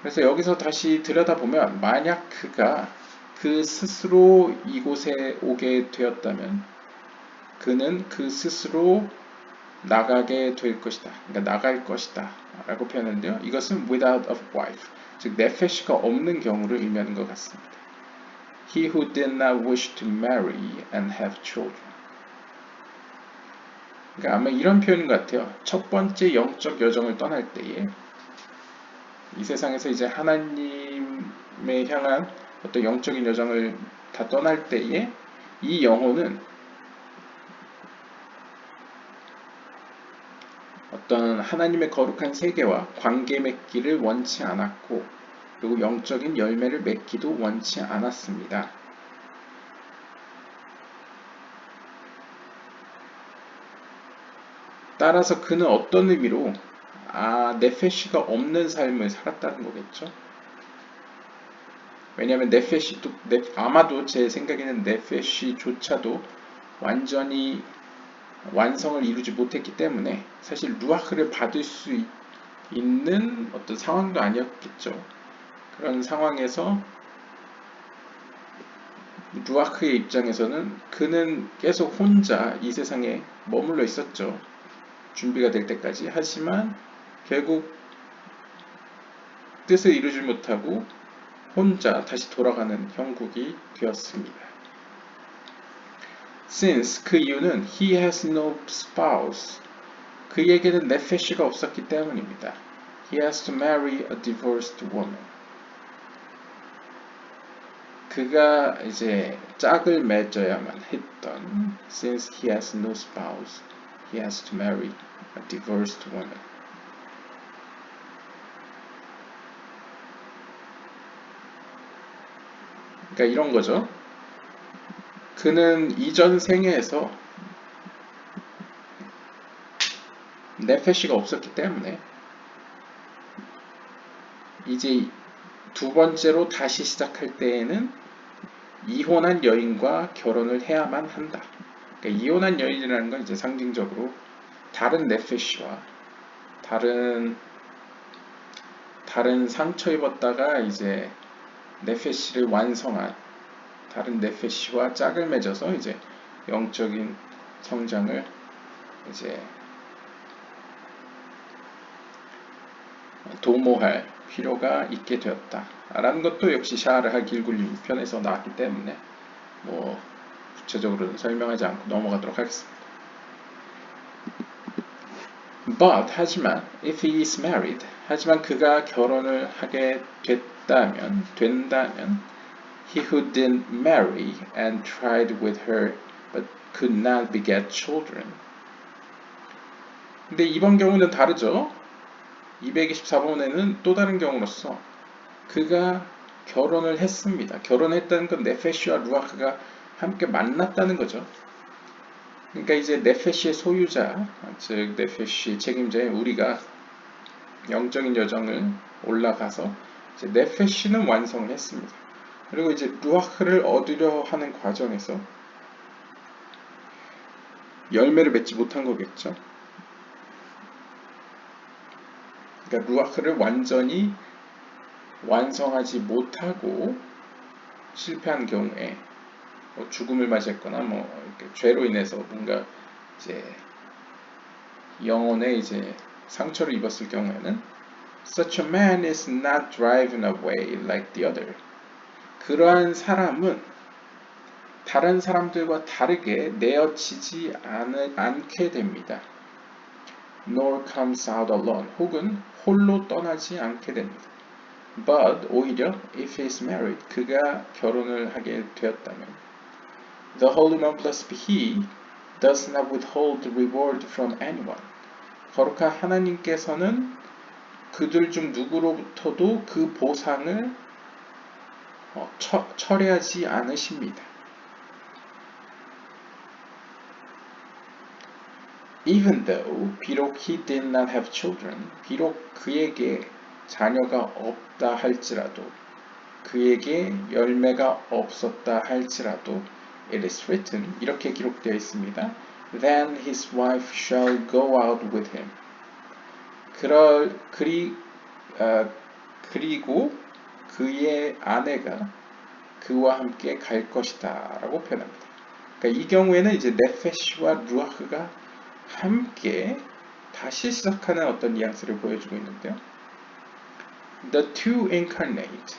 그래서 여기서 다시 들여다보면 만약 그가 그 스스로 이곳에 오게 되었다면 그는 그 스스로 나가게 될 것이다. 그러니까 나갈 것이다 라고 표현하는데요. 이것은 without a wife, 즉 네페시가 없는 경우를 의미하는 것 같습니다. He who did not wish to marry and have children. 그러니까 아마 이런 표현인 것 같아요. 첫 번째 영적 여정을 떠날 때에 이 세상에서 이제 하나님에 향한 어떤 영적인 여정을 다 떠날 때에 이 영혼은 어떤 하나님의 거룩한 세계와 관계 맺기를 원치 않았고 그리고 영적인 열매를 맺기도 원치 않았습니다. 따라서 그는 어떤 의미로 네페시가 없는 삶을 살았다는 거겠죠. 왜냐하면 네페시도 아마도 제 생각에는 네페시조차도 완전히 완성을 이루지 못했기 때문에 사실 루아흐를 받을 수 있는 어떤 상황도 아니었겠죠. 그런 상황에서 루아흐의 입장에서는 그는 계속 혼자 이 세상에 머물러 있었죠. 준비가 될 때까지. 하지만 결국 뜻을 이루지 못하고 혼자 다시 돌아가는 형국이 되었습니다. Since, 그 이유는 he has no spouse, 그에게는 네페시가 없었기 때문입니다. He has to marry a divorced woman. 그가 이제 짝을 맺어야만 했던 since he has no spouse, he has to marry a divorced woman. 그러니까 이런 거죠. 그는 이전 생애에서 네페시가 없었기 때문에 이제 두 번째로 다시 시작할 때에는 이혼한 여인과 결혼을 해야만 한다. 그러니까 이혼한 여인이라는 건 이제 상징적으로 다른 네페시와 다른 상처 입었다가 이제 네페시를 완성한 다른 네페시와 짝을 맺어서 이제 영적인 성장을 이제 도모할 필요가 있게 되었다 라는 것도 역시 샤르하 길굴림 편에서 나왔기 때문에 뭐 구체적으로는 설명하지 않고 넘어가도록 하겠습니다. But, 하지만 if he is married, 하지만 그가 결혼을 하게 된다면 he who didn't marry and tried with her but could not beget children. 근데 이번 경우는 다르죠. 224번에는 또 다른 경우로서 그가 결혼을 했습니다. 결혼했다는 건 네페시와 루아흐가 함께 만났다는 거죠. 그러니까 이제 네페시의 소유자, 즉 네페시 책임자인 우리가 영적인 여정을 올라가서 이제 네페시는 완성을 했습니다. 그리고 이제 루아흐를 얻으려 하는 과정에서 열매를 맺지 못한 거겠죠. 그러니까 루아흐를 완전히 완성하지 못하고 실패한 경우에 뭐 죽음을 맞이했거나 뭐 이렇게 죄로 인해서 뭔가 이제 영혼에 이제 상처를 입었을 경우에는 such a man is not driven away like the other. 그러한 사람은 다른 사람들과 다르게 내어치지 않게 됩니다. nor comes out alone. 혹은 홀로 떠나지 않게 됩니다. But 오히려 if he is married, 그가 결혼을 하게 되었다면 the Holy One plus he does not withhold reward from anyone. 거룩한 하나님께서는 그들 중 누구로부터도 그 보상을 철회하지 않으십니다. even though 비록 he did not have children 비록 그에게 자녀가 없다 할지라도 그에게 열매가 없었다 할지라도 it is written 이렇게 기록되어 있습니다. Then his wife shall go out with him. 그리고 그의 아내가 그와 함께 갈 것이다 라고 표현합니다. 그러니까 이 경우에는 이제 네페시와 루아흐가 함께 다시 시작하는 어떤 뉘앙스를 보여주고 있는데요. The two incarnate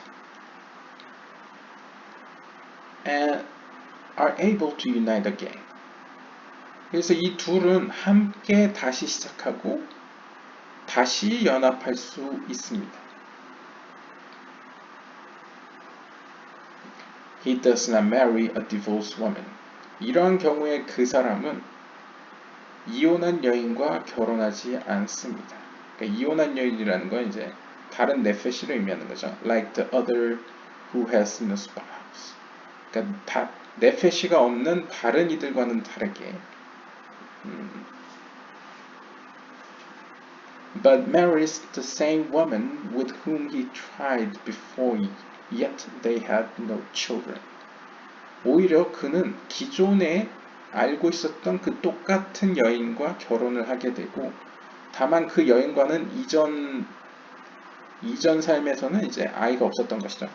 and are able to unite again. 그래서 이 둘은 함께 다시 시작하고 다시 연합할 수 있습니다. He does not marry a divorced woman. 이러한 경우에 그 사람은 이혼한 여인과 결혼하지 않습니다. 그러니까 이혼한 여인이라는 건 이제 다른 네페시를 의미하는 거죠. Like the other who has no spouse. 그러니까 네페시가 없는 다른 이들과는 다르게 but marries the same woman with whom he tried before yet they had no children. 오히려 그는 기존에 알고 있었던 그 똑같은 여인과 결혼을 하게 되고 다만 그 여인과는 이전 삶에서는 이제 아이가 없었던 것이죠.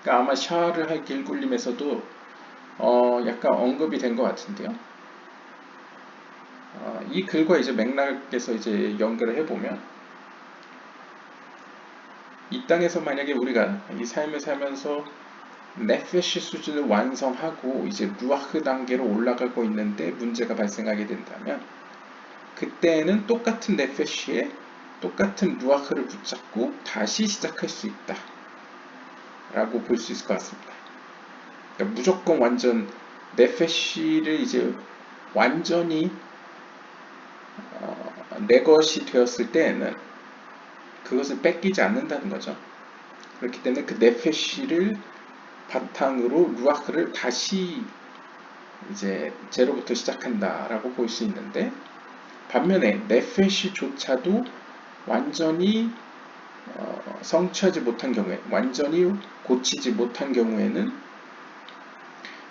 그러니까 아마 샤르 할길 굴림에서도 약간 언급이 된 것 같은데요. 이 글과 이제 맥락에서 이제 연결을 해보면 이 땅에서 만약에 우리가 이 삶을 살면서 네페시 수준을 완성하고 이제 루아흐 단계로 올라가고 있는데 문제가 발생하게 된다면 그때는 똑같은 네페시에 똑같은 루아흐를 붙잡고 다시 시작할 수 있다 라고 볼 수 있을 것 같습니다. 그러니까 무조건 완전 네페시를 이제 완전히 내 것이 되었을 때에는 그것을 뺏기지 않는다는 거죠. 그렇기 때문에 그 네페시를 바탕으로 루아흐를 다시 이제 제로부터 시작한다라고 볼 수 있는데 반면에 네페시조차도 완전히 성취하지 못한 경우에 완전히 고치지 못한 경우에는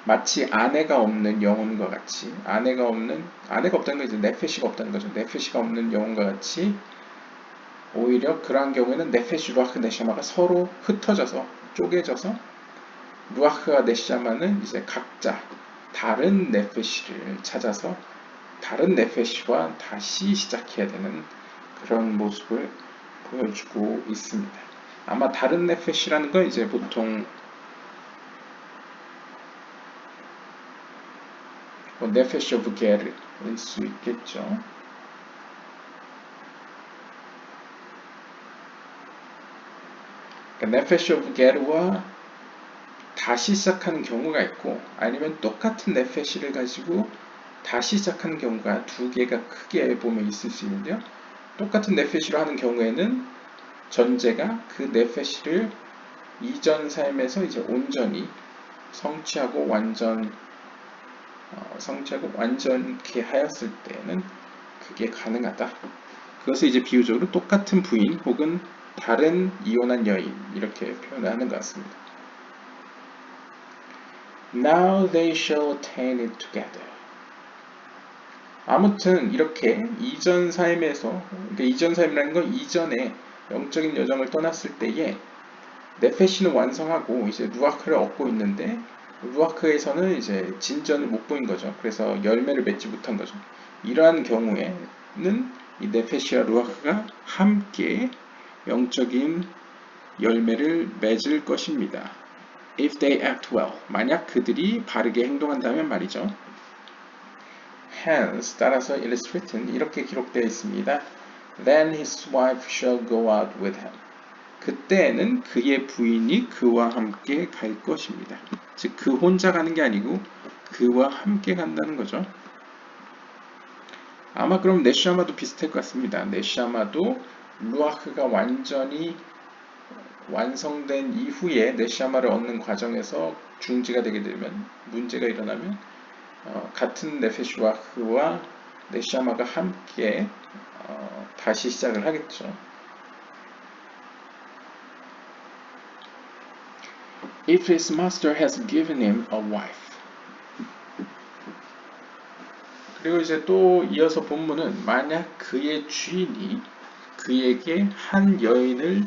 마치 아내가 없는 영혼과 같이 아내가 없다는 건 이제 네페시가 없다는 거죠. 네페시가 없는 영혼과 같이 오히려 그러한 경우에는 네페시, 루아흐, 네샤마가 서로 흩어져서 쪼개져서 루아흐와 네샤마는 이제 각자 다른 네페시를 찾아서 다른 네페시와 다시 시작해야 되는 그런 모습을 보여주고 있습니다. 아마 다른 네페시라는 건 이제 보통 네페시 오브 게르일 수 있겠죠. 그러니까 네페시 오브 게르와 다시 시작하는 경우가 있고 아니면 똑같은 네페시를 가지고 다시 시작하는 경우가 두 개가 크게 보면 있을 수 있는데요. 똑같은 네페시로 하는 경우에는 전제가 그 네페시를 이전 삶에서 이제 온전히 성취하고 완전케 하였을 때는 그게 가능하다. 그것을 이제 비유적으로 똑같은 부인 혹은 다른 이혼한 여인 이렇게 표현하는 것 같습니다. Now they shall attain it together. 아무튼 이렇게 이전 삶에서 그러니까 이전 삶이라는 건 이전에 영적인 여정을 떠났을 때에 네페시는 완성하고 이제 루아크를 얻고 있는데 루아크에서는 이제 진전을 못 보인 거죠. 그래서 열매를 맺지 못한 거죠. 이러한 경우에는 이 네페시와 루아크가 함께 영적인 열매를 맺을 것입니다. If they act well, 만약 그들이 바르게 행동한다면 말이죠. Hence, 따라서 it is written, 이렇게 기록되어 있습니다. Then his wife shall go out with him. 그때는 그의 부인이 그와 함께 갈 것입니다. 즉, 그 혼자 가는 게 아니고 그와 함께 간다는 거죠. 아마 그럼 네샤마도 비슷할 것 같습니다. 네샤마도 루아흐가 완전히 완성된 이후에 네샤마를 얻는 과정에서 중지가 되게 되면 문제가 일어나면 같은 네페슈와흐와 네샤마가 함께 다시 시작을 하겠죠. If his master has given him a wife. 그리고 이제 또 이어서 본문은 만약 그의 주인이 그에게 한 여인을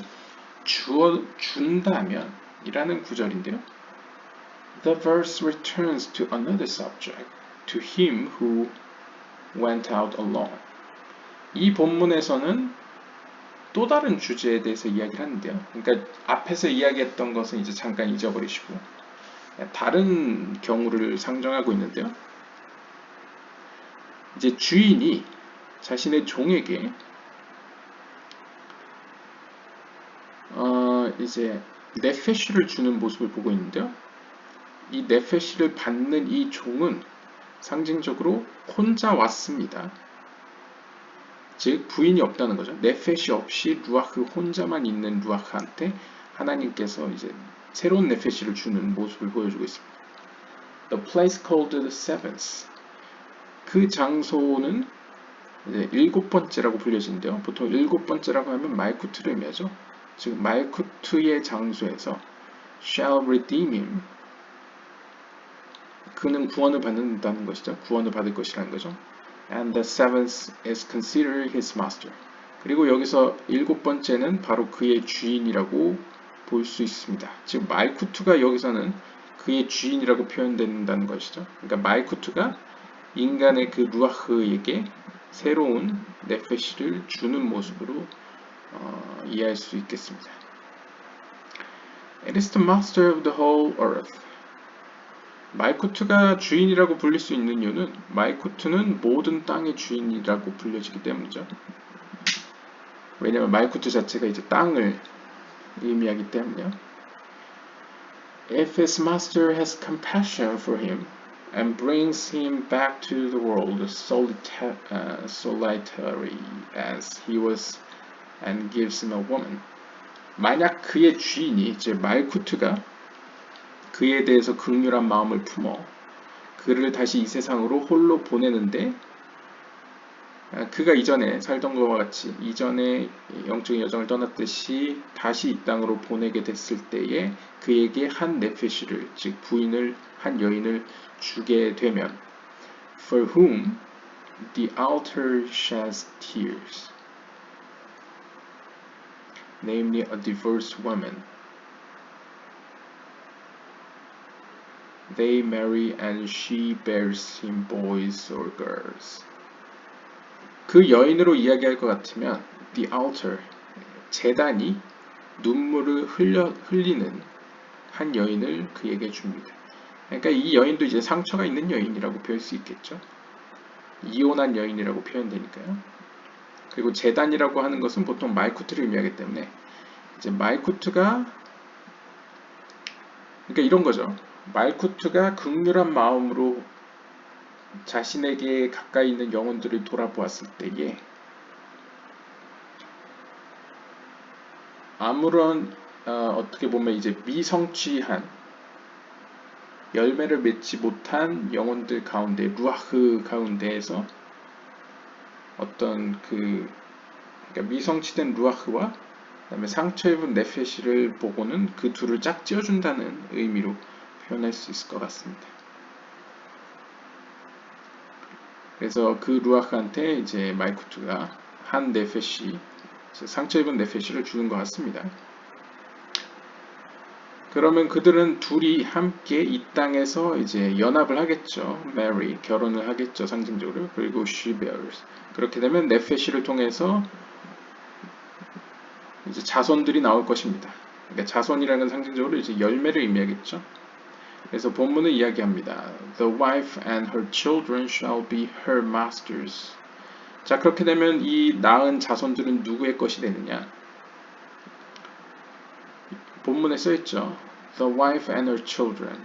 준다면 이라는 구절인데요. The verse returns to another subject, to him who went out alone. 이 본문에서는 또 다른 주제에 대해서 이야기를 하는데요. 그러니까 앞에서 이야기했던 것은 이제 잠깐 잊어버리시고 다른 경우를 상정하고 있는데요. 이제 주인이 자신의 종에게 이제 네페시를 주는 모습을 보고 있는데요. 이 네페시를 받는 이 종은 상징적으로 혼자 왔습니다. 즉 부인이 없다는 거죠. 네페시 없이 루아흐 혼자만 있는 루아흐한테 하나님께서 이제 새로운 네페시를 주는 모습을 보여주고 있습니다. The place called the seventh. 그 장소는 이제 일곱 번째라고 불려지는데요. 보통 일곱 번째라고 하면 말쿠트를 의미하죠. 즉 말쿠트의 장소에서 shall redeem him. 그는 구원을 받는다는 것이죠. 구원을 받을 것이라는 거죠. And the seventh is considered his master. 그리고 여기서 일곱 번째는 바로 그의 주인이라고 볼 수 있습니다. 즉 말쿠트가 여기서는 그의 주인이라고 표현된다는 것이죠. 그러니까 말쿠트가 인간의 그 루아흐에게 새로운 네페시를 주는 모습으로 이해할 수 있겠습니다. It is the master of the whole earth. 말쿠트가 주인이라고 불릴 수 있는 이유는 말쿠트는 모든 땅의 주인이라고 불려지기 때문이죠. 왜냐하면 말쿠트 자체가 이제 땅을 의미하기 때문이요. If his master has compassion for him and brings him back to the world solitary as he was and gives him a woman. 만약 그의 주인이 이제 말쿠트가 그에 대해서 긍휼한 마음을 품어 그를 다시 이 세상으로 홀로 보내는데 그가 이전에 살던 것과 같이 이전에 영적인 여정을 떠났듯이 다시 이 땅으로 보내게 됐을 때에 그에게 한 네페시를 즉 부인을 한 여인을 주게 되면 For whom the altar sheds tears, namely a divorced woman. They marry and she bears him boys or girls. 그 여인으로 이야기할 것 같으면 the altar, 제단이 눈물을 흘리는 한 여인을 그에게 줍니다. 그러니까 이 여인도 이제 상처가 있는 여인이라고 표현할 수 있겠죠. 이혼한 여인이라고 표현되니까요. 그리고 제단이라고 하는 것은 보통 말쿠트를 의미하기 때문에 이제 말쿠트가 그러니까 이런 거죠. 말쿠트가 긍휼한 마음으로 자신에게 가까이 있는 영혼들을 돌아보았을 때에 아무런 어떻게 보면 이제 미성취한 열매를 맺지 못한 영혼들 가운데 루아흐 가운데에서 어떤 그러니까 미성취된 루아흐와 그다음에 상처 입은 네페시를 보고는 그 둘을 짝지어준다는 의미로 표현할 수 있을 것 같습니다. 그래서 그 루아흐한테 이제 말쿠트가 한 네페시, 상처 입은 네페시를 주는 것 같습니다. 그러면 그들은 둘이 함께 이 땅에서 이제 연합을 하겠죠. marry, 결혼을 하겠죠. 상징적으로. 그리고 she bears. 그렇게 되면 네페시를 통해서 이제 자손들이 나올 것입니다. 그러니까 자손이라는 건 상징적으로 이제 열매를 의미하겠죠. 그래서 본문은 이야기합니다. The wife and her children shall be her masters. 자, 그렇게 되면 이 낳은 자손들은 누구의 것이 되느냐? 본문에 써있죠. The wife and her children.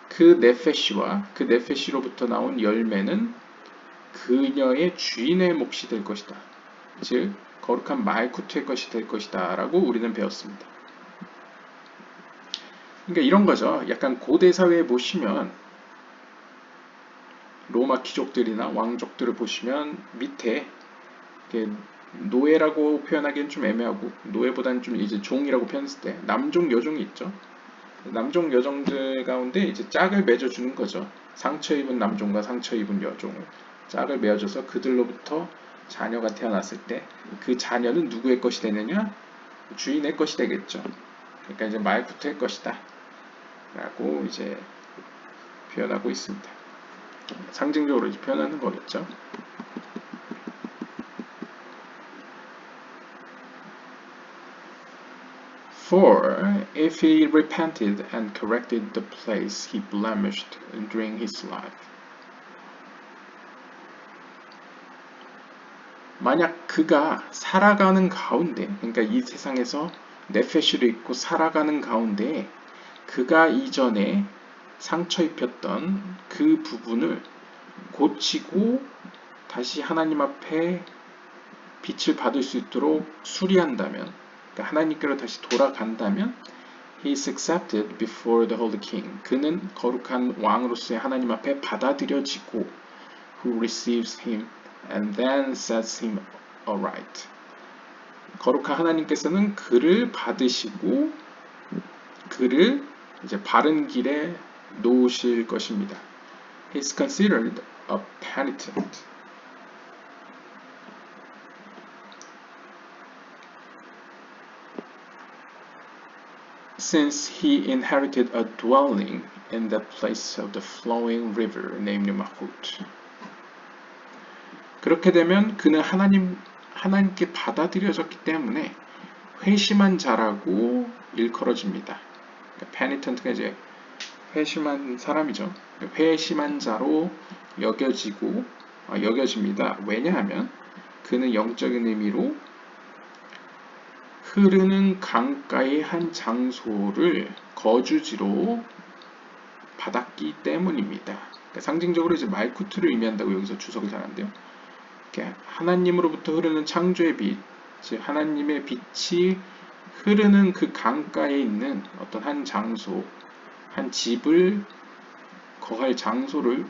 그 네페시와 그 네페시로부터 나온 열매는 그녀의 주인의 몫이 될 것이다. 즉 거룩한 말쿠트의 것이 될 것이다 라고 우리는 배웠습니다. 그러니까 이런 거죠. 약간 고대 사회에 보시면 로마 귀족들이나 왕족들을 보시면 밑에 이렇게 노예라고 표현하기엔 좀 애매하고 노예보다는 좀 이제 종이라고 표현했을 때 남종 여종이 있죠. 남종 여종들 가운데 이제 짝을 맺어주는 거죠. 상처 입은 남종과 상처 입은 여종을 짝을 맺어줘서 그들로부터 자녀가 태어났을 때 그 자녀는 누구의 것이 되느냐? 주인의 것이 되겠죠. 그러니까 이제 말쿠트의 것이다 라고 이제 표현하고 있습니다. 상징적으로 이제 표현하는 거겠죠. For if he repented and corrected the place he blemished during his life. 만약 그가 살아가는 가운데, 그러니까 이 세상에서 네페시를 입고 살아가는 가운데 그가 이전에 상처 입혔던 그 부분을 고치고 다시 하나님 앞에 빛을 받을 수 있도록 수리한다면, 그러니까 하나님께로 다시 돌아간다면, he is accepted before the holy king. 그는 거룩한 왕으로서의 하나님 앞에 받아들여지고, who receives him and then sets him aright. 거룩한 하나님께서는 그를 받으시고 그를 이제 바른 길에 놓으실 것입니다. He is considered a penitent. Since he inherited a dwelling in the place of the flowing river named Mahut. 그렇게 되면 그는 하나님께 받아들여졌기 때문에 회심한 자라고 일컬어집니다. 그러니까 penitent가 이제 회심한 사람이죠. 회심한 자로 여겨집니다. 왜냐하면 그는 영적인 의미로 흐르는 강가의 한 장소를 거주지로 받았기 때문입니다. 그러니까 상징적으로 이제 말쿠트를 의미한다고 여기서 주석을 달았는데요. 하나님으로부터 흐르는 창조의 빛, 즉 하나님의 빛이 흐르는 그 강가에 있는 어떤 한 장소, 한 집을 거할 장소를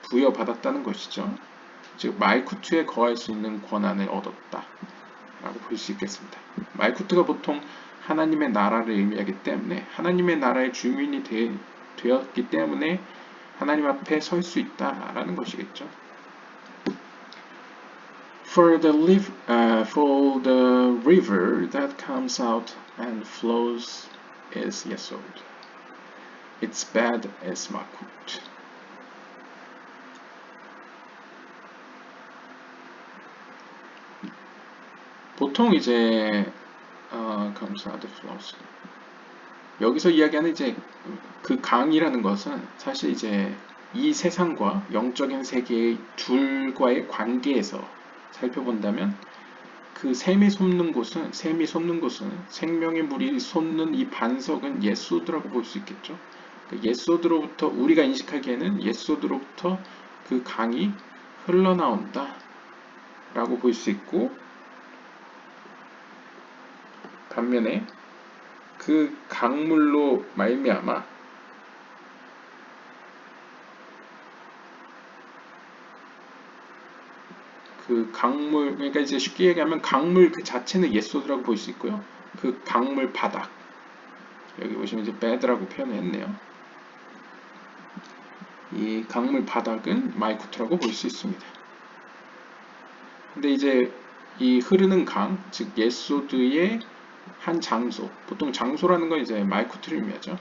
부여받았다는 것이죠. 즉 말쿠트에 거할 수 있는 권한을 얻었다 라고 볼 수 있겠습니다. 말쿠트가 보통 하나님의 나라를 의미하기 때문에 하나님의 나라의 주민이 되었기 때문에 하나님 앞에 설 수 있다라는 것이겠죠. For the river that comes out and flows is Yesod. Its bed is Malkut. 보통 이제 comes out and flows. 여기서 이야기하는 이제 그 강이라는 것은 사실 이제 이 세상과 영적인 세계의 둘과의 관계에서 살펴본다면 그 샘이 솟는 곳은 생명의 물이 솟는 이 반석은 예소드라고 볼 수 있겠죠. 예소드로부터 우리가 인식하기에는 예소드로부터 그 강이 흘러나온다 라고 볼 수 있고, 반면에 그 강물로 말미암아 그 강물, 그러니까 이제 쉽게 얘기하면 강물 그 자체는 예소드라고 볼 수 있고요. 그 강물 바닥, 여기 보시면 이제 bed라고 표현했네요. 이 강물 바닥은 마이쿠트라고 볼 수 있습니다. 근데 이제 이 흐르는 강, 즉 예소드의 한 장소, 보통 장소라는 건 이제 마이쿠트를 의미하죠.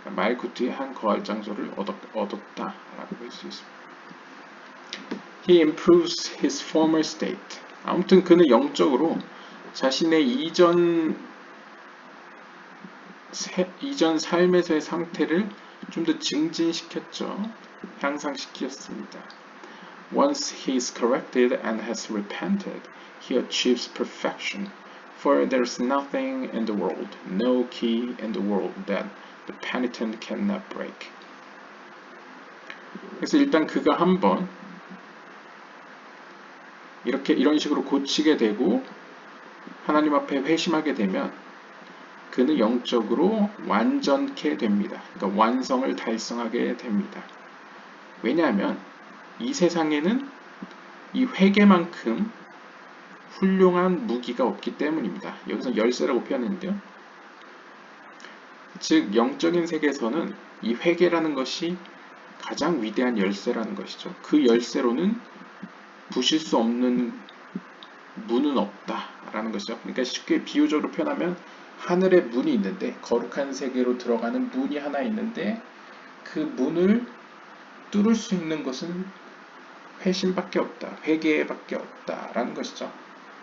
그러니까 마이쿠트의 한 거할 장소를 얻었다라고 볼 수 있습니다. He improves his former state. 아무튼 그는 영적으로 자신의 이전 삶에서의 상태를 좀 더 증진시켰죠. 향상시켰습니다. Once he is corrected and has repented, he achieves perfection. For there is nothing in the world, no key in the world that the penitent cannot break. 그래서 일단 그가 한번 이런 식으로 고치게 되고 하나님 앞에 회심하게 되면 그는 영적으로 완전케 됩니다. 그러니까 완성을 달성하게 됩니다. 왜냐하면 이 세상에는 이 회계만큼 훌륭한 무기가 없기 때문입니다. 여기서 열쇠라고 표현했는데요. 즉 영적인 세계에서는 이 회계라는 것이 가장 위대한 열쇠라는 것이죠. 그 열쇠로는 부실 수 없는 문은 없다라는 것이죠. 그러니까 쉽게 비유적으로 표현하면 하늘에 문이 있는데 거룩한 세계로 들어가는 문이 하나 있는데 그 문을 뚫을 수 있는 것은 회심밖에 없다, 회개밖에 없다라는 것이죠.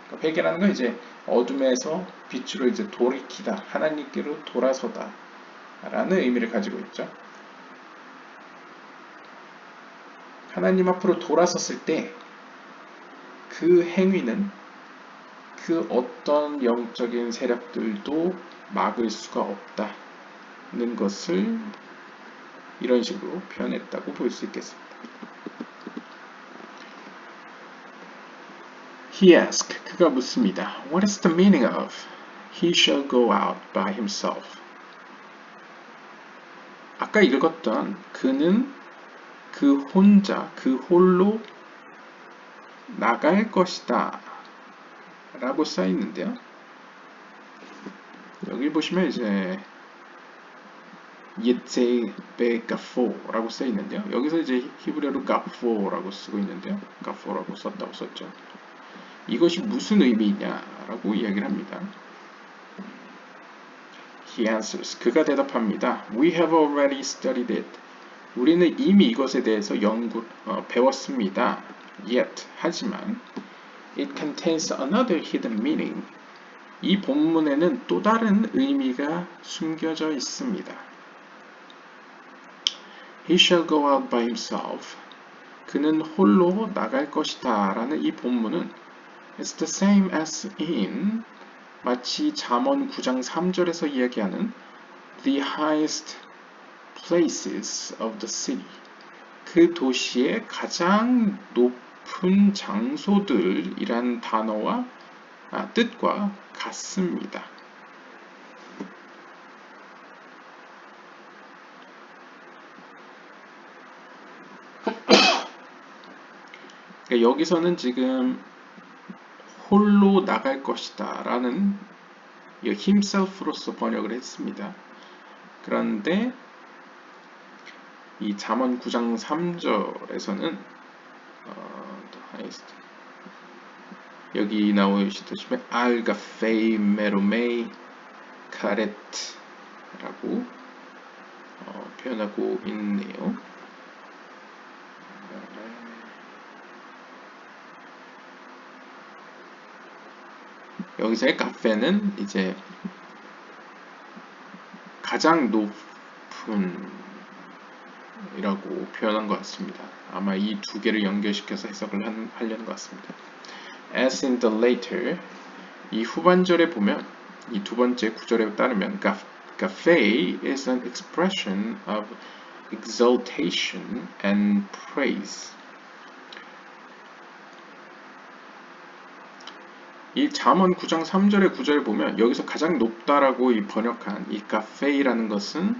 그러니까 회개라는 건 이제 어둠에서 빛으로 이제 돌이키다, 하나님께로 돌아서다라는 의미를 가지고 있죠. 하나님 앞으로 돌아섰을 때 그 행위는 그 어떤 영적인 세력들도 막을 수가 없다는 것을 이런 식으로 표현했다고 볼 수 있겠습니다. He asked, 그가 묻습니다. What is the meaning of he shall go out by himself? 아까 읽었던 그는 그 혼자, 그 홀로 나갈 것이다 라고 써 있는데요. 여기 보시면 이제 예체베 가포라고 써 있는데요. 여기서 이제 히브리어로 가포라고 쓰고 있는데요. 가포라고 썼다고 썼죠. 이것이 무슨 의미냐라고 이야기를 합니다. He answers. 그가 대답합니다. We have already studied it. 우리는 이미 이것에 대해서 배웠습니다. Yet, 하지만 it contains another hidden meaning. 이 본문에는 또 다른 의미가 숨겨져 있습니다. He shall go out by himself. 그는 홀로 나갈 것이다 라는 이 본문은 It's the same as in 마치 잠언 9장 3절에서 이야기하는 The highest places of the city. 그 도시의 가장 높은 장소들이란 단어와 뜻과 같습니다. 그러니까 여기서는 지금 홀로 나갈 것이다 라는 himself로서 번역을 했습니다. 그런데 이 잠언 9장 3절에서는 여기 나오시다시피 알가페이 메로메이 카레트라고 표현하고 있네요. 여기서의 카페는 이제 가장 높은 이라고 표현한 것 같습니다. 아마 이 두 개를 연결시켜서 해석을 하려는 것 같습니다. As in the later, 이 후반절에 보면 이 두 번째 구절에 따르면 Cafe is an expression of exaltation and praise. 이 잠언 9장 3절의 구절을 보면 여기서 가장 높다라고 번역한 이 카페이라는 것은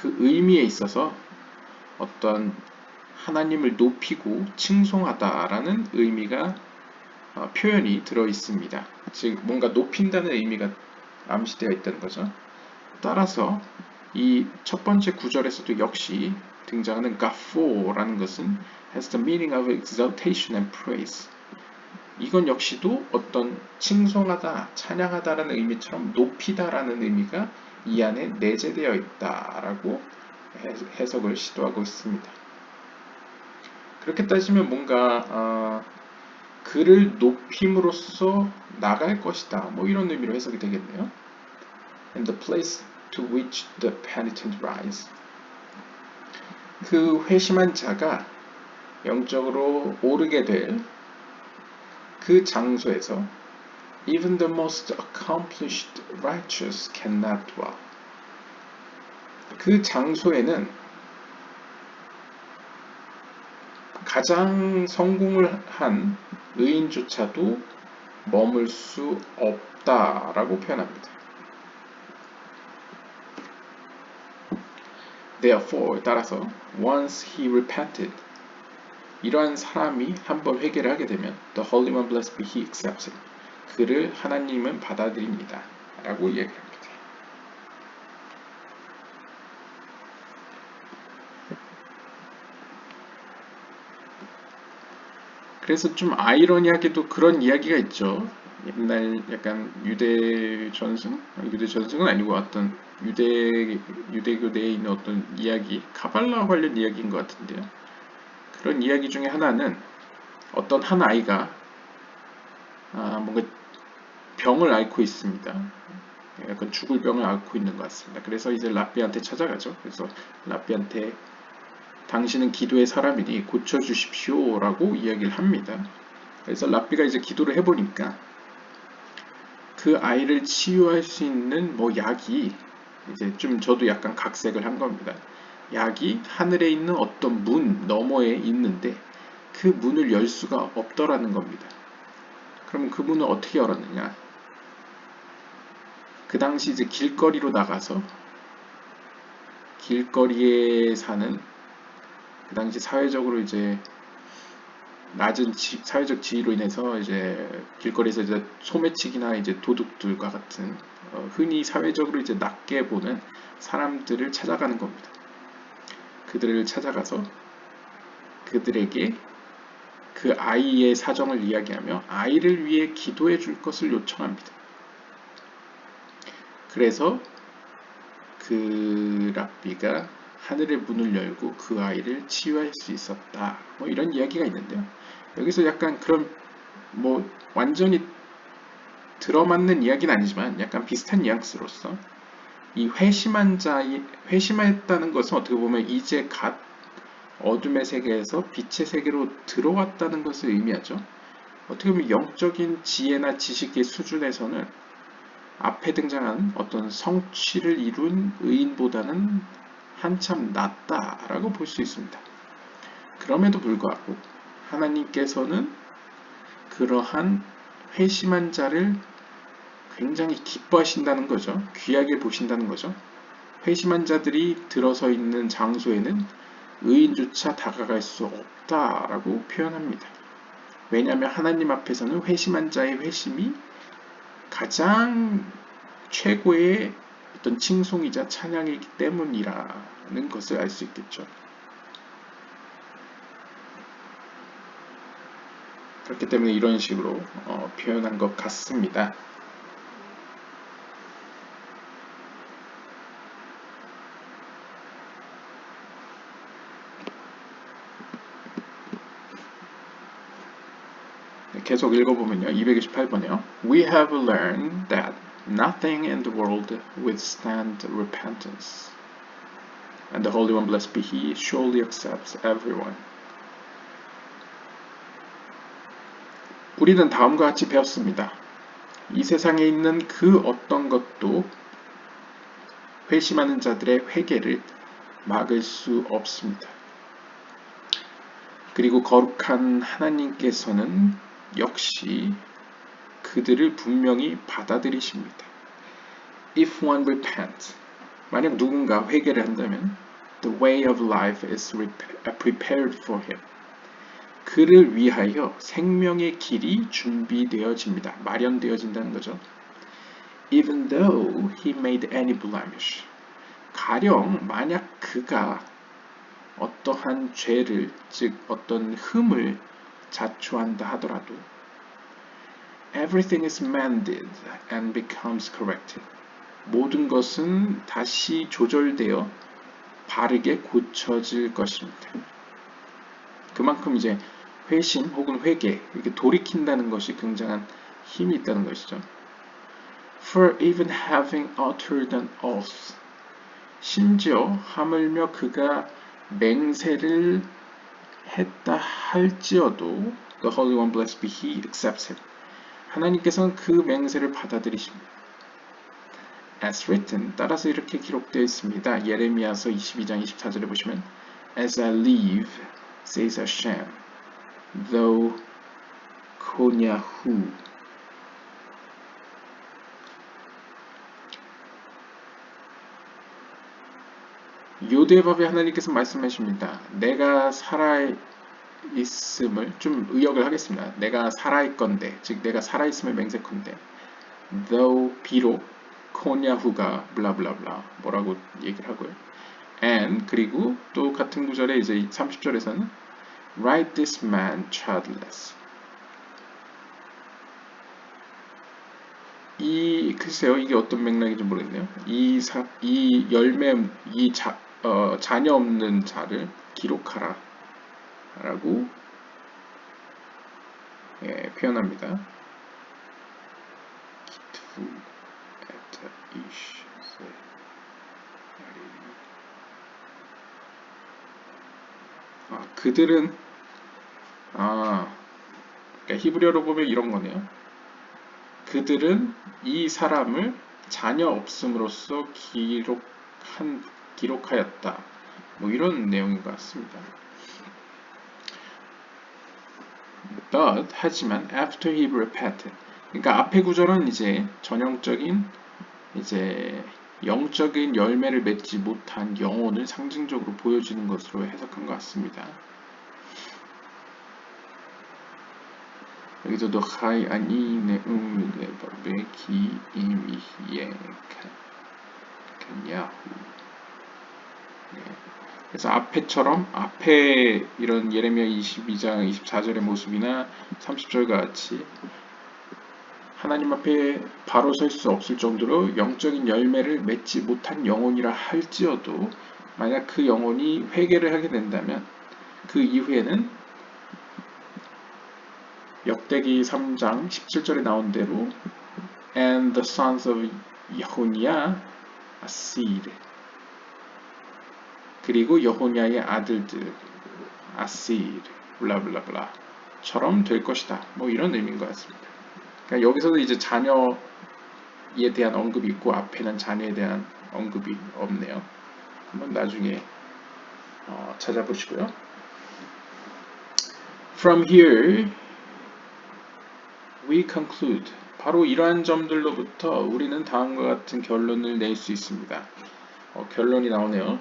그 의미에 있어서 어떤 하나님을 높이고 칭송하다라는 의미가 표현이 들어 있습니다. 즉 뭔가 높인다는 의미가 암시되어 있다는 거죠. 따라서 이 첫 번째 구절에서도 역시 등장하는 가포라는 것은 has the meaning of exaltation and praise. 이건 역시도 어떤 칭송하다, 찬양하다라는 의미처럼 높이다라는 의미가 이 안에 내재되어 있다라고 해석을 시도하고 있습니다. 그렇게 따지면 뭔가 그를 높임으로써 나갈 것이다. 뭐 이런 의미로 해석이 되겠네요. And the place to which the penitent rise. 그 회심한 자가 영적으로 오르게 될 그 장소에서 even the most accomplished righteous cannot dwell. 그 장소에는 가장 성공을 한 의인조차도 머물 수 없다라고 표현합니다. Therefore, 따라서 once he repented, 이러한 사람이 한번 회개를 하게 되면 The Holy One blessed be he accepts him. 그를 하나님은 받아들입니다. 라고 이야기합니다. 그래서 좀 아이러니하게도 그런 이야기가 있죠. 옛날 약간 유대 전승? 유대 전승은 아니고 어떤 유대교 내에 있는 어떤 이야기, 카발라 관련 이야기인 것 같은데요. 그런 이야기 중에 하나는 어떤 한 아이가 뭔가 병을 앓고 있습니다. 약간 죽을 병을 앓고 있는 것 같습니다. 그래서 이제 랍비한테 찾아가죠. 그래서 랍비한테 당신은 기도의 사람이니 고쳐주십시오 라고 이야기를 합니다. 그래서 랍비가 이제 기도를 해보니까 그 아이를 치유할 수 있는 뭐 약이 이제 좀 저도 약간 각색을 한 겁니다. 약이 하늘에 있는 어떤 문 너머에 있는데 그 문을 열 수가 없더라는 겁니다. 그러면 그 문을 어떻게 열었느냐? 그 당시 이제 길거리로 나가서 길거리에 사는 그 당시 사회적으로 이제 낮은 사회적 지위로 인해서 이제 길거리에서 이제 소매치기나 이제 도둑들과 같은 흔히 사회적으로 이제 낮게 보는 사람들을 찾아가는 겁니다. 그들을 찾아가서 그들에게 그 아이의 사정을 이야기하며 아이를 위해 기도해 줄 것을 요청합니다. 그래서 그 랍비가 하늘의 문을 열고 그 아이를 치유할 수 있었다. 뭐 이런 이야기가 있는데요. 여기서 약간 그런 뭐 완전히 들어맞는 이야기는 아니지만 약간 비슷한 뉘앙스로서 이 회심했다는 것은 어떻게 보면 이제 갓 어둠의 세계에서 빛의 세계로 들어왔다는 것을 의미하죠. 어떻게 보면 영적인 지혜나 지식의 수준에서는 앞에 등장한 어떤 성취를 이룬 의인보다는 한참 낫다라고 볼 수 있습니다. 그럼에도 불구하고 하나님께서는 그러한 회심한 자를 굉장히 기뻐하신다는 거죠. 귀하게 보신다는 거죠. 회심한 자들이 들어서 있는 장소에는 의인조차 다가갈 수 없다라고 표현합니다. 왜냐하면 하나님 앞에서는 회심한 자의 회심이 가장 최고의 어떤 칭송이자 찬양이기 때문이라는 것을 알 수 있겠죠. 그렇기 때문에 이런 식으로 표현한 것 같습니다. 계속 읽어보면요. 228번이요. We have learned that nothing in the world withstand repentance. And the Holy One, blessed be He, surely accepts everyone. 우리는 다음과 같이 배웠습니다. 이 세상에 있는 그 어떤 것도 회심하는 자들의 회개를 막을 수 없습니다. 그리고 거룩한 하나님께서는 역시 그들을 분명히 받아들이십니다. If one repents, 만약 누군가 회개를 한다면 the way of life is prepared for him. 그를 위하여 생명의 길이 준비되어집니다. 마련되어진다는 거죠. Even though he made any blemish. 가령 만약 그가 어떠한 죄를, 즉 어떤 흠을 자초한다 하더라도 everything is mended and becomes corrected. 모든 것은 다시 조절되어 바르게 고쳐질 것입니다. 그만큼 이제 회심 혹은 회개, 이렇게 돌이킨다는 것이 굉장한 힘이 있다는 것이죠. For even having uttered an oath, 심지어 하물며 그가 맹세를 했다 할지어도 The Holy One, blessed be He, accepts him. 하나님께서는 그 맹세를 받아들이십니다. As written, 따라서 이렇게 기록되어 있습니다. 예레미야서 22장 24절에 보시면 As I live, says Hashem, though Konyahu. 요대밥에 하나님께서 말씀하십니다. 내가 있음을 좀 의역을 하겠습니다. 내가 살아있건대, 즉 내가 살아있음을 맹세컨대 though 비록 코냐후가 블라블라블라 뭐라고 얘기를 하고요. and 그리고 또 같은 구절에 이제 30절에서는 write this man childless. 이 글쎄요 이게 어떤 맥락인지 모르겠네요. 이 열매 자녀 없는 자를 기록하라 라고 예, 표현합니다. 그들은 그러니까 히브리어로 보면 이런 거네요. 그들은 이 사람을 자녀 없음으로써 기록하였다. 뭐 이런 내용인 것 같습니다. But 하지만 after he repented. 그러니까 앞의 구절은 이제 전형적인 이제 영적인 열매를 맺지 못한 영혼을 상징적으로 보여주는 것으로 해석한 것 같습니다. 여기서도 하이 아니 네음네 버베키 임이히에 칸야후. 그래서 앞에 이런 예레미야 22장 24절의 모습이나 30절 같이 하나님 앞에 바로 설 수 없을 정도로 영적인 열매를 맺지 못한 영혼이라 할지어도 만약 그 영혼이 회개를 하게 된다면 그 이후에는 역대기 3장 17절에 나온 대로 and the sons of 여호니아 a seed 그리고 여호니아의 아들들 a seed 블라블라블라 처럼 될 것이다. 뭐 이런 의미인 것 같습니다. 그러니까 여기서도 이제 자녀에 대한 언급이 있고 앞에는 자녀에 대한 언급이 없네요. 한번 나중에 찾아보시고요. From here we conclude. 바로 이러한 점들로부터 우리는 다음과 같은 결론을 낼 수 있습니다. 결론이 나오네요.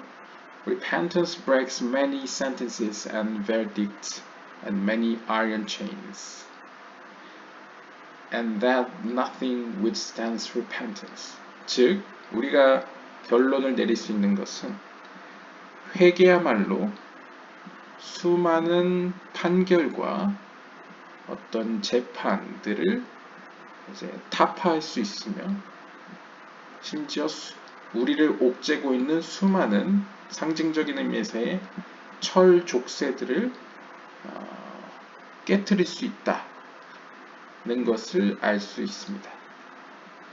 Repentance breaks many sentences and verdicts and many iron chains. And that nothing withstands repentance. 즉, 우리가 결론을 내릴 수 있는 것은 회개야말로 수많은 판결과 어떤 재판들을 이제 타파할 수 있으며 심지어 우리를 옥죄고 있는 수많은 상징적인 의미에서의 철 족쇄들을 깨트릴 수 있다는 것을 알 수 있습니다.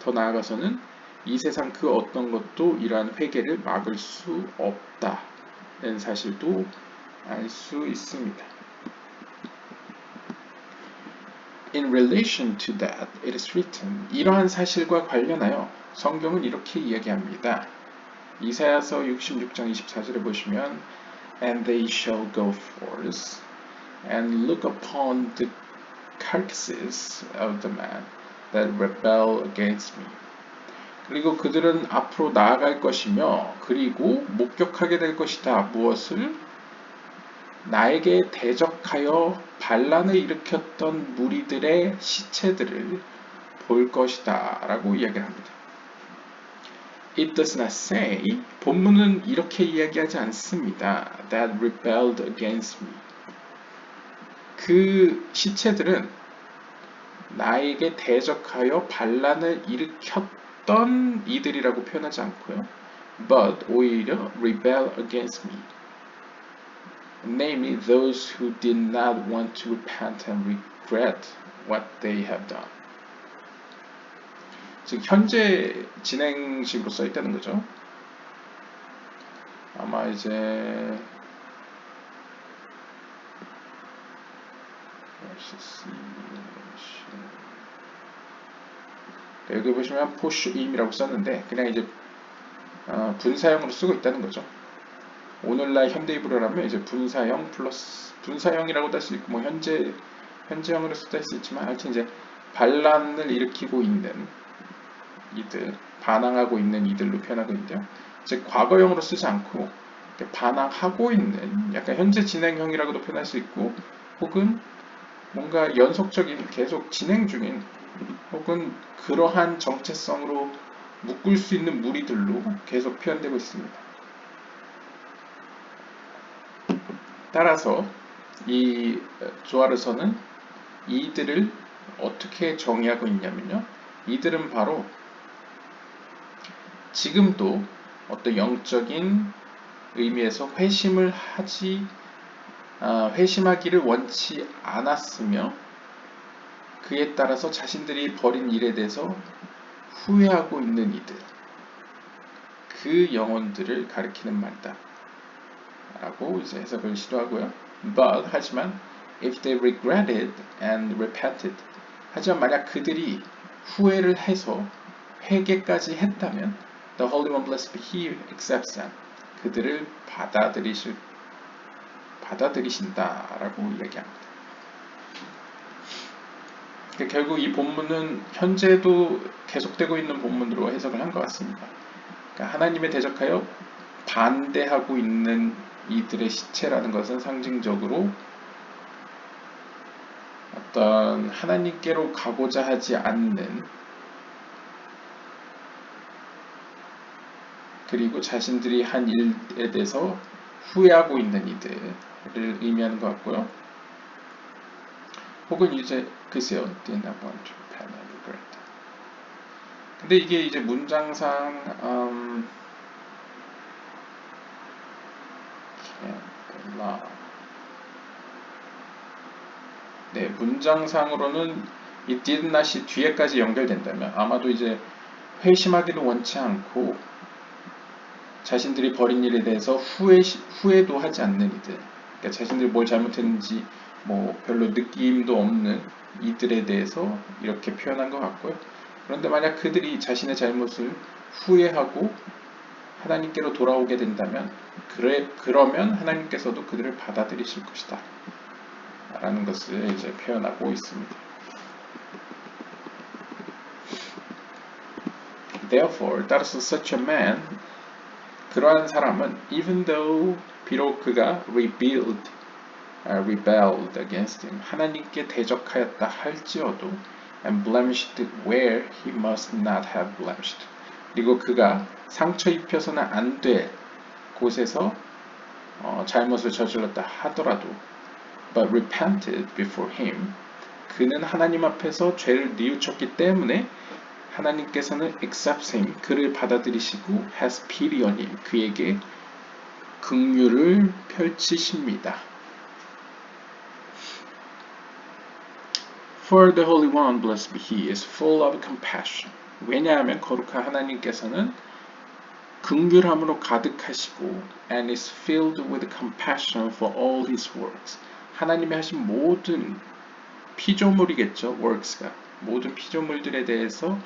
더 나아가서는 이 세상 그 어떤 것도 이러한 회개를 막을 수 없다는 사실도 알 수 있습니다. In relation to that, it is written. 이러한 사실과 관련하여 성경은 이렇게 이야기합니다. 이사야서 66장 24절에 보시면 And they shall go forth and look upon the carcasses of the men that rebel against me. 그리고 그들은 앞으로 나아갈 것이며 그리고 목격하게 될 것이다. 무엇을? 나에게 대적하여 반란을 일으켰던 무리들의 시체들을 볼 것이다 라고 이야기를 합니다. It does not say, 본문은 이렇게 이야기하지 않습니다. That rebelled against me. 그 시체들은 나에게 대적하여 반란을 일으켰던 이들이라고 표현하지 않고요. But 오히려 rebel against me. Namely, those who did not want to repent and regret what they have done. 즉 현재 진행식으로 써 있다는 거죠. 아마 이제 여기 보시면 포슈임이라고 썼는데 그냥 이제 분사형으로 쓰고 있다는 거죠. 오늘날 현대 히브리어라면 이제 분사형 플러스 분사형이라고 할 수 있고 뭐 현재형으로 쓰다 할 수 있지만 하여튼 이제 반란을 일으키고 있는 이들, 반항하고 있는 이들로 표현하고 있는데요. 즉 과거형으로 쓰지 않고 반항하고 있는 약간 현재 진행형이라고도 표현할 수 있고 혹은 뭔가 연속적인 계속 진행 중인 혹은 그러한 정체성으로 묶을 수 있는 무리들로 계속 표현되고 있습니다. 따라서 이 조아르서는 이들을 어떻게 정의하고 있냐면요. 이들은 바로 지금도 어떤 영적인 의미에서 회심하기를 원치 않았으며 그에 따라서 자신들이 벌인 일에 대해서 후회하고 있는 이들, 그 영혼들을 가리키는 말이다 라고 이제 해석을 시도하고요. 하지만 if they regretted and repented, 하지만 만약 그들이 후회를 해서 회개까지 했다면 the Holy One blessed be He accepts them, 그들을 받아들이신다라고 이야기합니다. 결국 이 본문은 현재도 계속되고 있는 본문으로 해석을 한 것 같습니다. 그러니까 하나님에 대적하여 반대하고 있는 이들의 시체라는 것은 상징적으로 어떤 하나님께로 가고자 하지 않는, 그리고 자신들이 한 일에 대해서 후회하고 있는 이들을 의미하는 것 같고요. 혹은 이제 글쎄요, did not want to repent and regret. 근데 이게 이제 문장상 네, 문장상으로는 이 did not이 뒤에까지 연결된다면 아마도 이제 회심하기를 원치 않고 자신들이 벌인 일에 대해서 후회도 하지 않는 이들, 그러니까 자신들이 뭘 잘못했는지 뭐 별로 느낌도 없는 이들에 대해서 이렇게 표현한 것 같고요. 그런데 만약 그들이 자신의 잘못을 후회하고 하나님께로 돌아오게 된다면 그러면 하나님께서도 그들을 받아들이실 것이다 라는 것을 이제 표현하고 있습니다. Therefore, 따라서 such a man, 그러한 사람은 even though 비록 그가 rebelled against him, 하나님께 대적하였다 할지어도 and blemished where he must not have blemished, 그리고 그가 상처 입혀서는 안 될 곳에서 잘못을 저질렀다 하더라도 but repented before him, 그는 하나님 앞에서 죄를 뉘우쳤기 때문에 하나님께서는 accepts him, 그를 받아들이시고 has pity on him, 그에게 긍휼을 펼치십니다. For the Holy One, blessed be He, is full of compassion. 왜냐하면 거룩한 하나님께서는 긍휼함으로 가득하시고 and is filled with compassion for all His works. 하나님이 하신 모든 피조물이겠죠, works가. 모든 피조물들에 대해서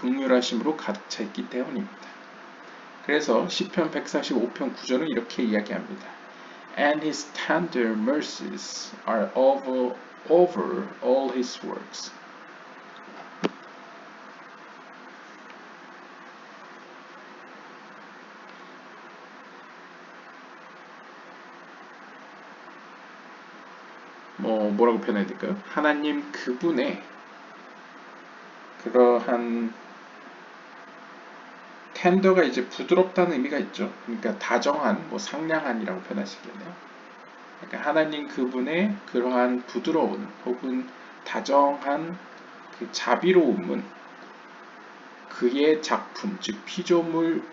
긍휼하심으로 가득 차 있기 때문입니다. 그래서 시편 145편 9절은 이렇게 이야기합니다. And His tender mercies are over all His works. 뭐라고 표현해야 될까요? 하나님 그분의 그러한 텐더가 이제 부드럽다는 의미가 있죠. 그러니까 다정한, 상냥한이라고 표현하시겠네요. 그러니까 하나님 그분의 그러한 부드러운 혹은 다정한 그 자비로움은 그의 작품, 즉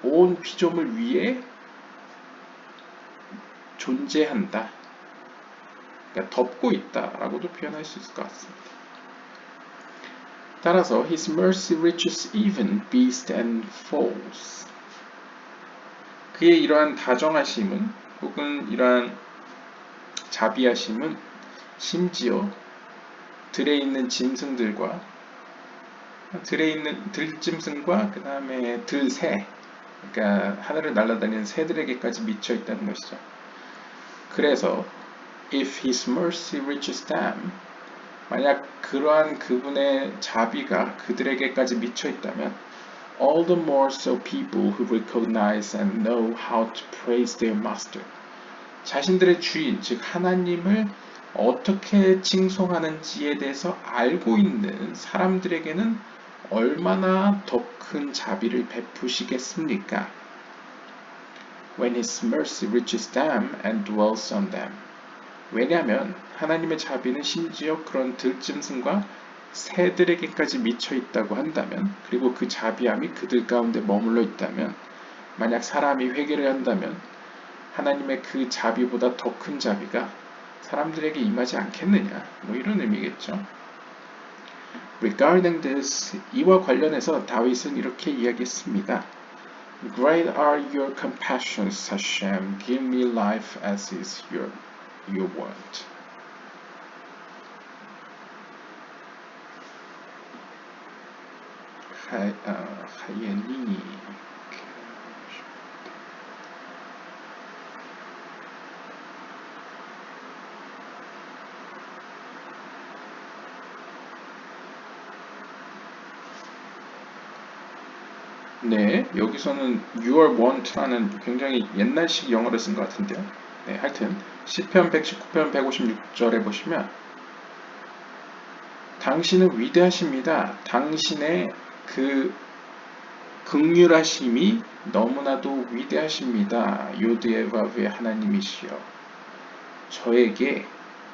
온 피조물 위에 존재한다. 그러니까 덮고 있다라고도 표현할 수 있을 것 같습니다. 따라서 His mercy reaches even beasts and fowls. 그의 이러한 다정하심은 혹은 이러한 자비하심은 심지어 들에 있는 짐승들과 들짐승과 그 다음에 들새, 그러니까 하늘을 날아다니는 새들에게까지 미쳐 있다는 것이죠. 그래서 if His mercy reaches them, 만약 그러한 그분의 자비가 그들에게까지 미쳐 있다면 all the more so people who recognize and know how to praise their master, 자신들의 주인, 즉 하나님을 어떻게 칭송하는지에 대해서 알고 있는 사람들에게는 얼마나 더 큰 자비를 베푸시겠습니까? When His mercy reaches them and dwells on them. 왜냐하면 하나님의 자비는 심지어 그런 들짐승과 새들에게까지 미쳐 있다고 한다면, 그리고 그 자비함이 그들 가운데 머물러 있다면, 만약 사람이 회개를 한다면 하나님의 그 자비보다 더 큰 자비가 사람들에게 임하지 않겠느냐, 뭐 이런 의미겠죠. Regarding this, 이와 관련해서 다윗은 이렇게 이야기했습니다. Great are your compassions, Hashem. Give me life as is your word. 하예니 네, 여기서는 you are want라는 굉장히 옛날식 영어를 쓴 것 같은데요. 네, 하여튼 시편 119편 156절에 보시면 당신은 위대하십니다. 당신의 그 긍휼하심이 너무나도 위대하십니다. 요드에바브의 하나님이시여, 저에게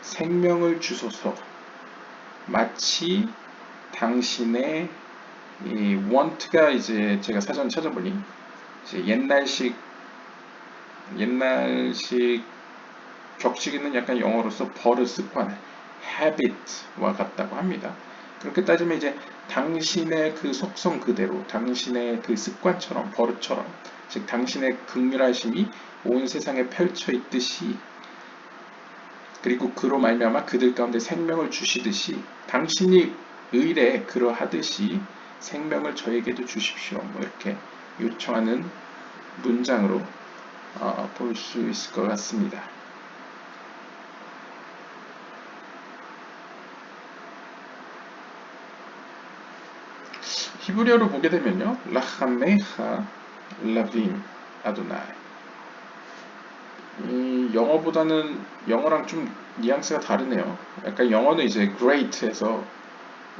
생명을 주소서. 마치 당신의 이 want가 이제 제가 사전 찾아보니 이제 옛날식 격식 있는 약간 영어로서 버릇, 습관, habit와 같다고 합니다. 그렇게 따지면 이제 당신의 그 속성 그대로, 당신의 그 습관처럼, 버릇처럼, 즉 당신의 긍휼하심이 온 세상에 펼쳐 있듯이, 그리고 그로 말미암아 그들 가운데 생명을 주시듯이, 당신이 의례 그러하듯이 생명을 저에게도 주십시오. 뭐 이렇게 요청하는 문장으로 볼 수 있을 것 같습니다. 히브리어로 보게 되면요, 라하메하 라빔 아도나이. 이 영어보다는 영어랑 좀 뉘앙스가 다르네요. 약간 영어는 이제 great에서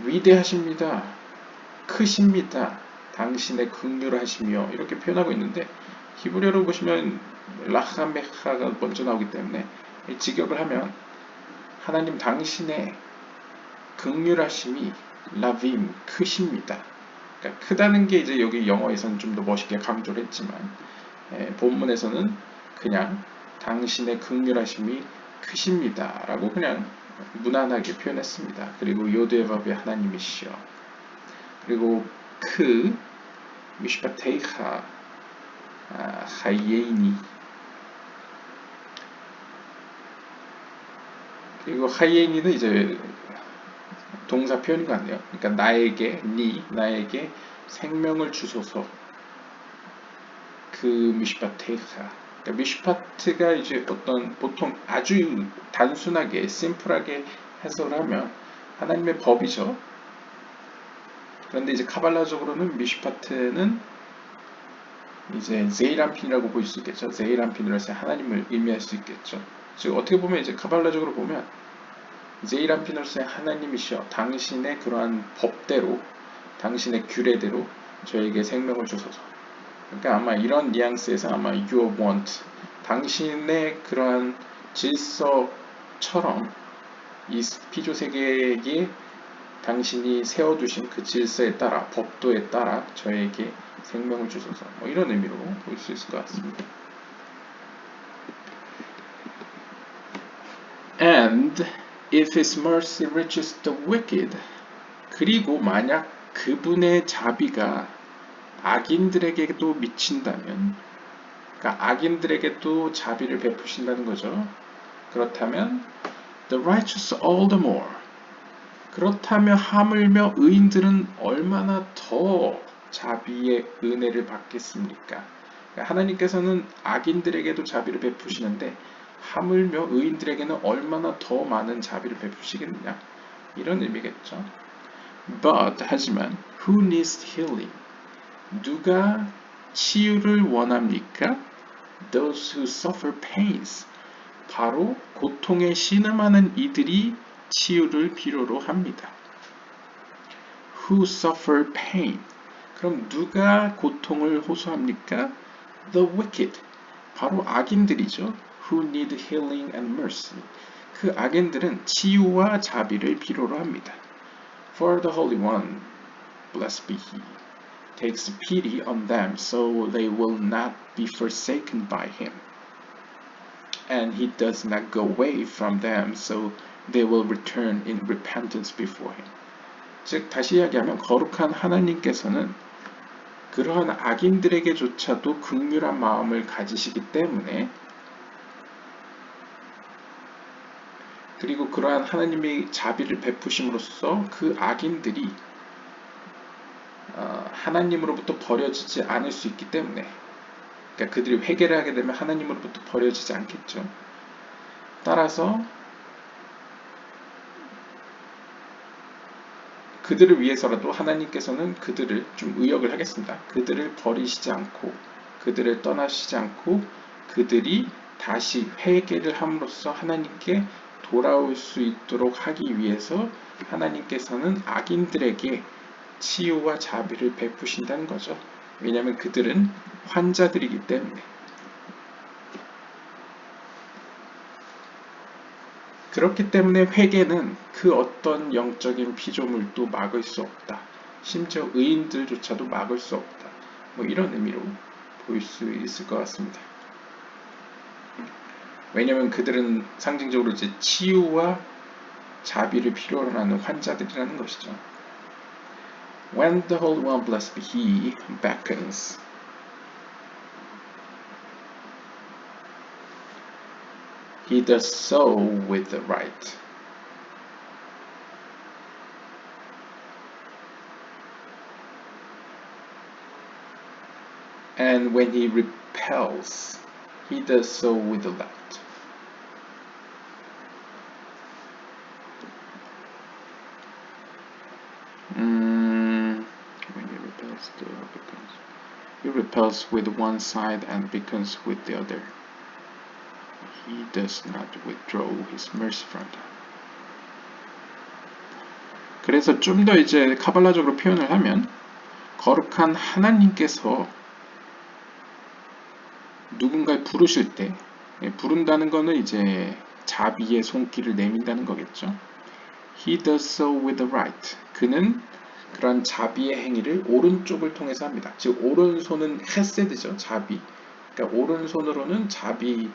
위대하십니다, 크십니다, 당신의 긍휼하시며 이렇게 표현하고 있는데, 히브리어로 보시면 라하메하가 먼저 나오기 때문에 직역을 하면 하나님 당신의 긍휼하심이 라빔 크십니다. 그러니까 크다는 게 이제 여기 영어에서는 좀 더 멋있게 강조를 했지만, 본문에서는 그냥 당신의 긍휼하심이 크십니다 라고 그냥 무난하게 표현했습니다. 그리고 요드에바브의 하나님이시여, 그리고 크 미슈파테이하 하이에이니, 그리고 하이에이니는 이제 동사 표현인 것 같네요. 그러니까 나에게 생명을 주소서. 그 미슈파테이하, 그러니까 미슈파트가 이제 어떤 보통 아주 단순하게 심플하게 해석하면 하나님의 법이죠. 그런데 이제 카발라적으로는 미슈파트는 이제 제이란핀이라고 볼 수 있겠죠. 제이란핀으로 해서 하나님을 의미할 수 있겠죠. 즉 어떻게 보면 이제 카발라적으로 보면 제이란핀으로서의 하나님이시여, 당신의 그러한 법대로, 당신의 규례대로 저에게 생명을 주소서. 그러니까 아마 이런 뉘앙스에서 아마 your want, 당신의 그러한 질서처럼 이 피조 세계에 당신이 세워두신 그 질서에 따라, 법도에 따라 저에게 생명을 주소서, 뭐 이런 의미로 볼 수 있을 것 같습니다. And if his mercy reaches the wicked, 그리고 만약 그분의 자비가 악인들에게도 미친다면, 그러니까 악인들에게도 자비를 베푸신다는 거죠. 그렇다면 the righteous all the more, 그렇다면 하물며 의인들은 얼마나 더 자비의 은혜를 받겠습니까? 그러니까 하나님께서는 악인들에게도 자비를 베푸시는데 하물며 의인들에게는 얼마나 더 많은 자비를 베푸시겠느냐, 이런 의미겠죠. But 하지만 who needs healing? 누가 치유를 원합니까? Those who suffer pains. 바로 고통에 신음하는 이들이 치유를 필요로 합니다. Who suffer pain. 그럼 누가 고통을 호소합니까? The wicked. 바로 악인들이죠. Who need healing and mercy. 그 악인들은 치유와 자비를 필요로 합니다. For the Holy One, blessed be He, takes pity on them so they will not be forsaken by Him. And He does not go away from them so they will return in repentance before Him. 즉 다시 이야기하면 거룩한 하나님께서는 그러한 악인들에게조차도 긍휼한 마음을 가지시기 때문에 그리고 그러한 하나님의 자비를 베푸심으로써 그 악인들이 하나님으로부터 버려지지 않을 수 있기 때문에 그러니까 그들이 회개를 하게 되면 하나님으로부터 버려지지 않겠죠. 따라서 그들을 위해서라도 하나님께서는 그들을 좀 의역을 하겠습니다. 그들을 버리시지 않고 그들을 떠나시지 않고 그들이 다시 회개를 함으로써 하나님께 돌아올 수 있도록 하기 위해서 하나님께서는 악인들에게 치유와 자비를 베푸신다는 거죠. 왜냐하면 그들은 환자들이기 때문에. 그렇기 때문에 회개는 그 어떤 영적인 피조물도 막을 수 없다. 심지어 의인들조차도 막을 수 없다. 뭐 이런 의미로 볼 수 있을 것 같습니다. 왜냐하면 그들은 상징적으로 이제 치유와 자비를 필요로 하는 환자들이라는 것이죠. When the Holy One, blessed be He, beckons, He does so with the right. And when He repels, He does so with the left. When He repels, He repels with one side and beckons with the other. He does not withdraw His mercy from them. 그래서 좀 더 이제 카발라적으로 표현을 하면 거룩한 하나님께서 누군가를 부르실 때 부른다는 거는 이제 자비의 손길을 내민다는 거겠죠. He does so with the right. 그는 그런 자비의 행위를 오른쪽을 통해서 합니다. 즉 오른손은 헤세드죠. 자비. 그러니까 오른손으로는 자비의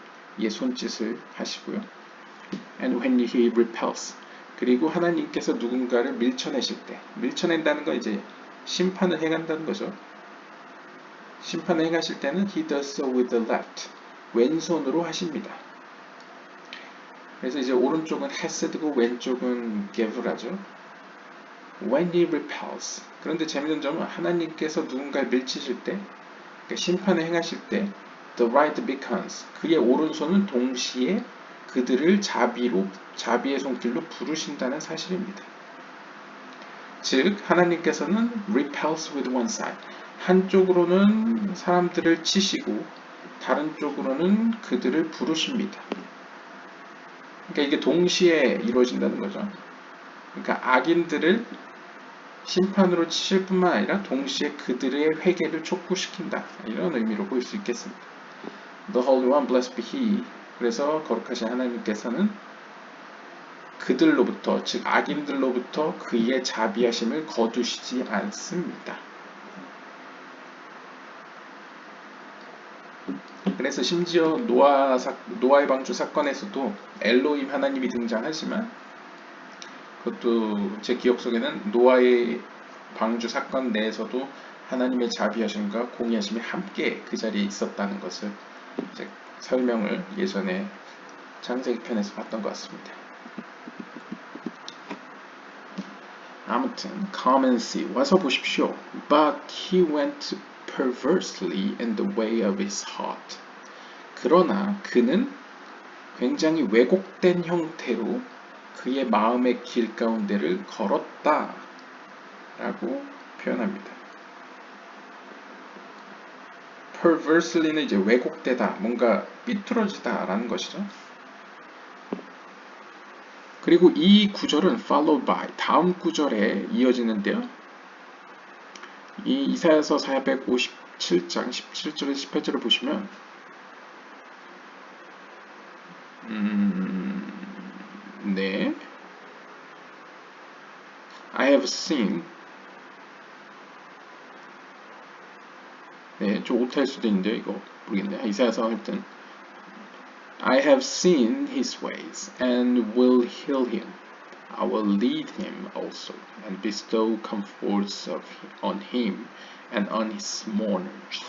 손짓을 하시고요. And when he repels. 그리고 하나님께서 누군가를 밀쳐내실 때 밀쳐낸다는 건 이제 심판을 행한다는 거죠. 심판을 행하실 때는 he does so with the left. 왼손으로 하십니다. 그래서 이제 오른쪽은 헤세드고 왼쪽은 게브라죠. When he repels. 그런데 재밌는 점은 하나님께서 누군가를 밀치실 때 그러니까 심판을 행하실 때 the right beckons. 그의 오른손은 동시에 그들을 자비의 손길로 부르신다는 사실입니다. 즉 하나님께서는 repels with one side. 한쪽으로는 사람들을 치시고 다른 쪽으로는 그들을 부르십니다. 그러니까 이게 동시에 이루어진다는 거죠. 그러니까 악인들을 심판으로 치실 뿐만 아니라 동시에 그들의 회개를 촉구시킨다. 이런 의미로 볼 수 있겠습니다. The Holy One, blessed be He. 그래서 거룩하신 하나님께서는 그들로부터, 즉 악인들로부터 그의 자비하심을 거두시지 않습니다. 그래서 심지어 노아의 방주 사건에서도 엘로힘 하나님이 등장하지만 그것도 제 기억 속에는 노아의 방주 사건 내에서도 하나님의 자비하심과 공의하심이 함께 그 자리에 있었다는 것을 이제 설명을 예전에 창세기 편에서 봤던 것 같습니다. 아무튼 come and see 와서 보십시오. But he went perversely in the way of his heart. 그러나 그는 굉장히 왜곡된 형태로 그의 마음의 길 가운데를 걸었다 라고 표현합니다. perversely는 이제 왜곡되다, 뭔가 삐뚤어지다 라는 것이죠. 그리고 이 구절은 followed by 다음 구절에 이어지는데요. 이 이사야서 457장 17절에서 18절을 보시면 네, I have seen 네, 좀 오타일 수도 있는데 이거 모르겠네. 이사야서 하여튼 I have seen his ways and will heal him. I will lead him also and bestow comforts on him and on his mourners.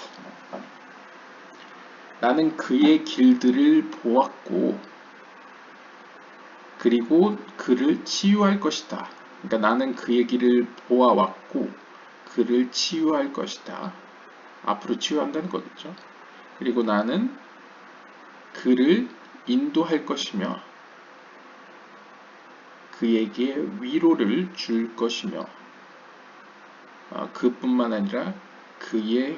나는 그의 길들을 보았고 그리고 그를 치유할 것이다. 그러니까 나는 그의 길을 보아왔고 그를 치유할 것이다. 앞으로 치유한다는 거겠죠. 그리고 나는 그를 인도할 것이며 그에게 위로를 줄 것이며 그뿐만 아니라 그의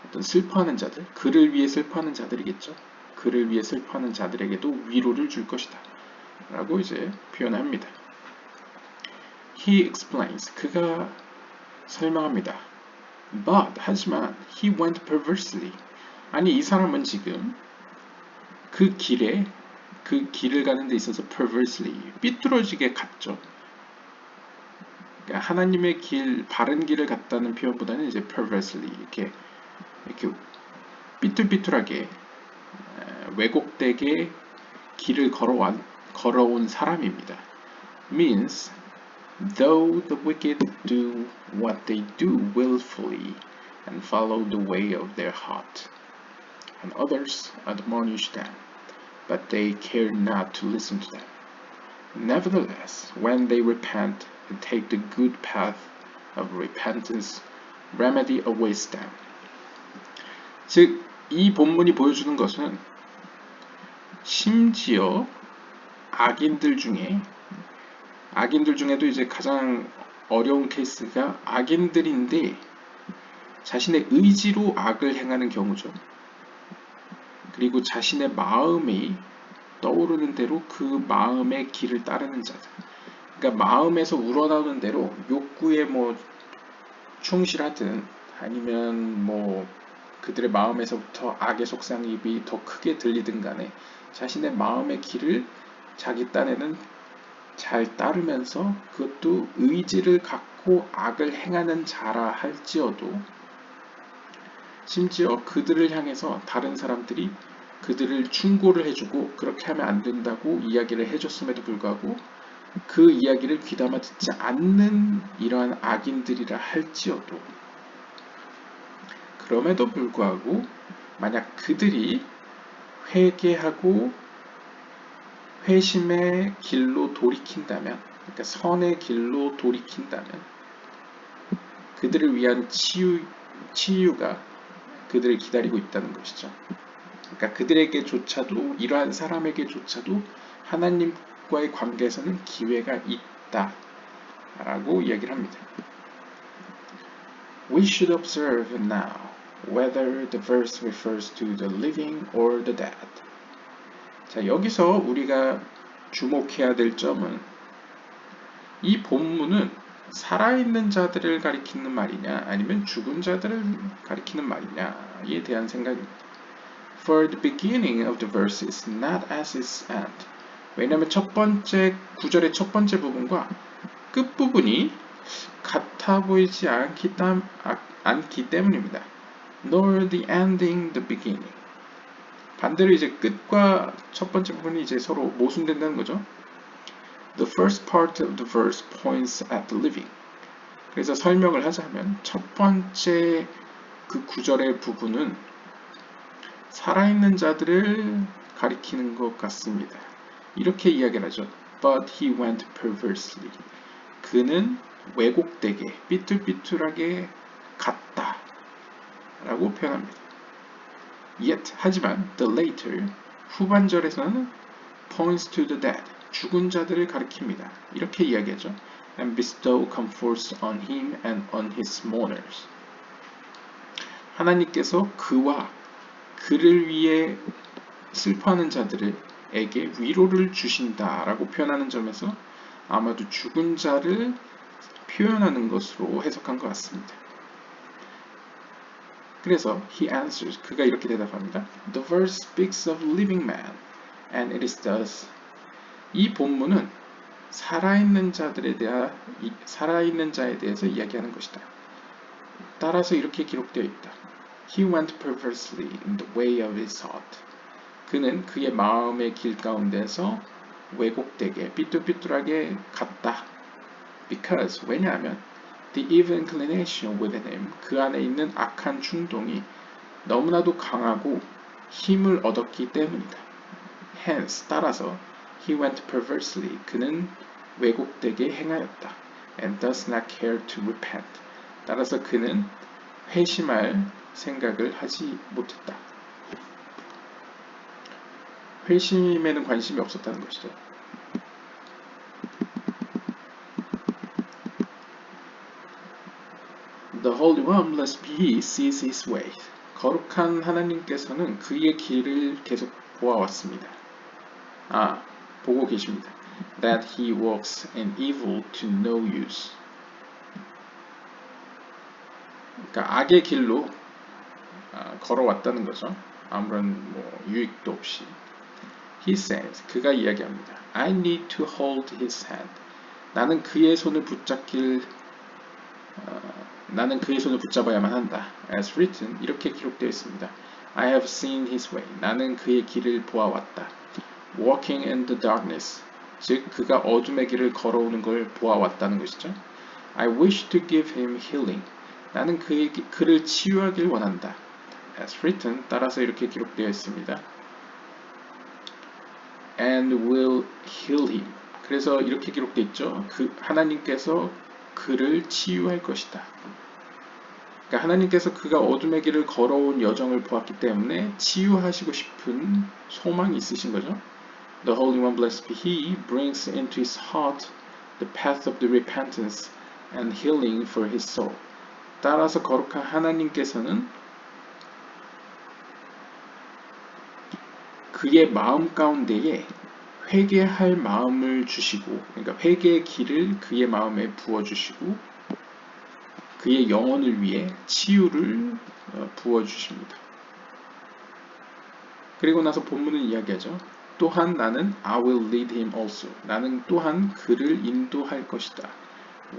어떤 슬퍼하는 자들, 그를 위해 슬퍼하는 자들이겠죠. 그를 위해 슬퍼하는 자들에게도 위로를 줄 것이다. 라고 이제 표현합니다. He explains. 그가 설명합니다. But 하지만 he went perversely. 아니 이 사람은 지금 그 길을 가는 데 있어서 perversely 삐뚤어지게 갔죠. 그러니까 하나님의 길, 바른 길을 갔다는 표현보다는 이제 perversely 이렇게 삐뚤삐뚤하게 왜곡되게 길을 걸어온 사람입니다. Means though the wicked do what they do willfully and follow the way of their heart, and others admonish them, but they care not to listen to them. Nevertheless, when they repent and take the good path of repentance, remedy awaits them. 즉, 이 본문이 보여주는 것은 심지어 악인들 중에도 이제 가장 어려운 케이스가 악인들인데 자신의 의지로 악을 행하는 경우죠. 그리고 자신의 마음이 떠오르는 대로 그 마음의 길을 따르는 자들. 그러니까 마음에서 우러나오는 대로 욕구에 뭐 충실하든 아니면 뭐 그들의 마음에서부터 악의 속상입이 더 크게 들리든 간에 자신의 마음의 길을 자기 딴에는 잘 따르면서 그것도 의지를 갖고 악을 행하는 자라 할지어도 심지어 그들을 향해서 다른 사람들이 그들을 충고를 해주고 그렇게 하면 안 된다고 이야기를 해줬음에도 불구하고 그 이야기를 귀담아 듣지 않는 이러한 악인들이라 할지어도 그럼에도 불구하고 만약 그들이 회개하고 회심의 길로 돌이킨다면, 그러니까 선의 길로 돌이킨다면 그들을 위한 치유가 그들을 기다리고 있다는 것이죠. 그러니까 그들에게조차도 이러한 사람에게조차도 하나님과의 관계에서는 기회가 있다라고 이야기를 합니다. We should observe now whether the verse refers to the living or the dead. 자, 여기서 우리가 주목해야 될 점은 이 본문은 살아있는 자들을 가리키는 말이냐 아니면 죽은 자들을 가리키는 말이냐에 대한 생각입니다. For the beginning of the verse is not as its end. 왜냐하면 첫 번째 구절의 첫 번째 부분과 끝 부분이 같아 보이지 않기 때문입니다. Nor the ending the beginning. 반대로 이제 끝과 첫 번째 부분이 이제 서로 모순된다는 거죠. The first part of the verse points at the living. 그래서 설명을 하자면 첫 번째 그 구절의 부분은 살아있는 자들을 가리키는 것 같습니다. 이렇게 이야기를 하죠. But he went perversely. 그는 왜곡되게 삐뚤삐뚤하게 갔다 라고 표현합니다. Yet, 하지만 the later, 후반절에서는 points to the dead, 죽은 자들을 가리킵니다. 이렇게 이야기하죠. And bestow comforts on him and on his mourners. 하나님께서 그와 그를 위해 슬퍼하는 자들을 자에게 위로를 주신다 라고 표현하는 점에서 아마도 죽은 자를 표현하는 것으로 해석한 것 같습니다. 그래서 he answers, 그가 이렇게 대답합니다. The verse speaks of living man, and it is thus. 이 본문은 살아있는 자에 대해서 이야기하는 것이다. 따라서 이렇게 기록되어 있다. He went perversely in the way of his thought. 그는 그의 마음의 길 가운데서 왜곡되게 삐뚤삐뚤하게 갔다. Because, 왜냐하면 the evil inclination within him, 그 안에 있는 악한 충동이 너무나도 강하고 힘을 얻었기 때문이다. Hence, 따라서 he went perversely, 그는 왜곡되게 행하였다. And does not care to repent. 따라서 그는 회심할 생각을 하지 못했다. 회심에는 관심이 없었다는 것이죠. The Holy One, blessed be He, sees His way. 거룩한 하나님께서는 그의 길을 계속 보아왔습니다. 보고 계십니다. That He walks in evil to no use. 그러니까 악의 길로 걸어왔다는 거죠. 아무런 유익도 없이. He says, 그가 이야기합니다. I need to hold his hand. 나는 그의 손을 붙잡아야만 한다. As written, 이렇게 기록되어 있습니다. I have seen his way. 나는 그의 길을 보아왔다. Walking in the darkness. 즉, 그가 어둠의 길을 걸어오는 걸 보아왔다는 것이죠. I wish to give him healing. 나는 그를 치유하길 원한다. As written, 따라서 이렇게 기록되어 있습니다. And will heal him. 그래서 이렇게 기록되어 있죠. 하나님께서 그를 치유할 것이다. 그러니까 하나님께서 그가 어둠의 길을 걸어온 여정을 보았기 때문에 치유하시고 싶은 소망이 있으신 거죠. The Holy One, blessed be He, brings into his heart the path of the repentance and healing for his soul. 따라서 거룩한 하나님께서는 그의 마음 가운데에 회개할 마음을 주시고, 그러니까 회개의 길을 그의 마음에 부어주시고 그의 영혼을 위해 치유를 부어주십니다. 그리고 나서 본문은 이야기하죠. 또한 나는 I will lead him also. 나는 또한 그를 인도할 것이다.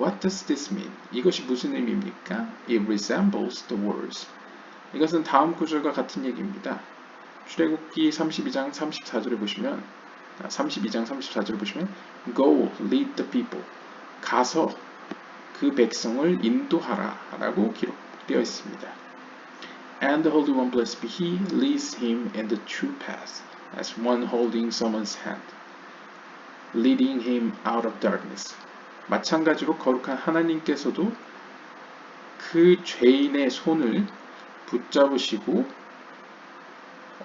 What does this mean? 이것이 무슨 의미입니까? It resembles the words. 이것은 다음 구절과 같은 얘기입니다. 출애굽기 32장 34절을 보시면 Go, lead the people. 가서 그 백성을 인도하라 라고 기록되어 있습니다. And the Holy One, blessed be He, leads him in the true path, as one holding someone's hand, leading him out of darkness. 마찬가지로 거룩한 하나님께서도 그 죄인의 손을 붙잡으시고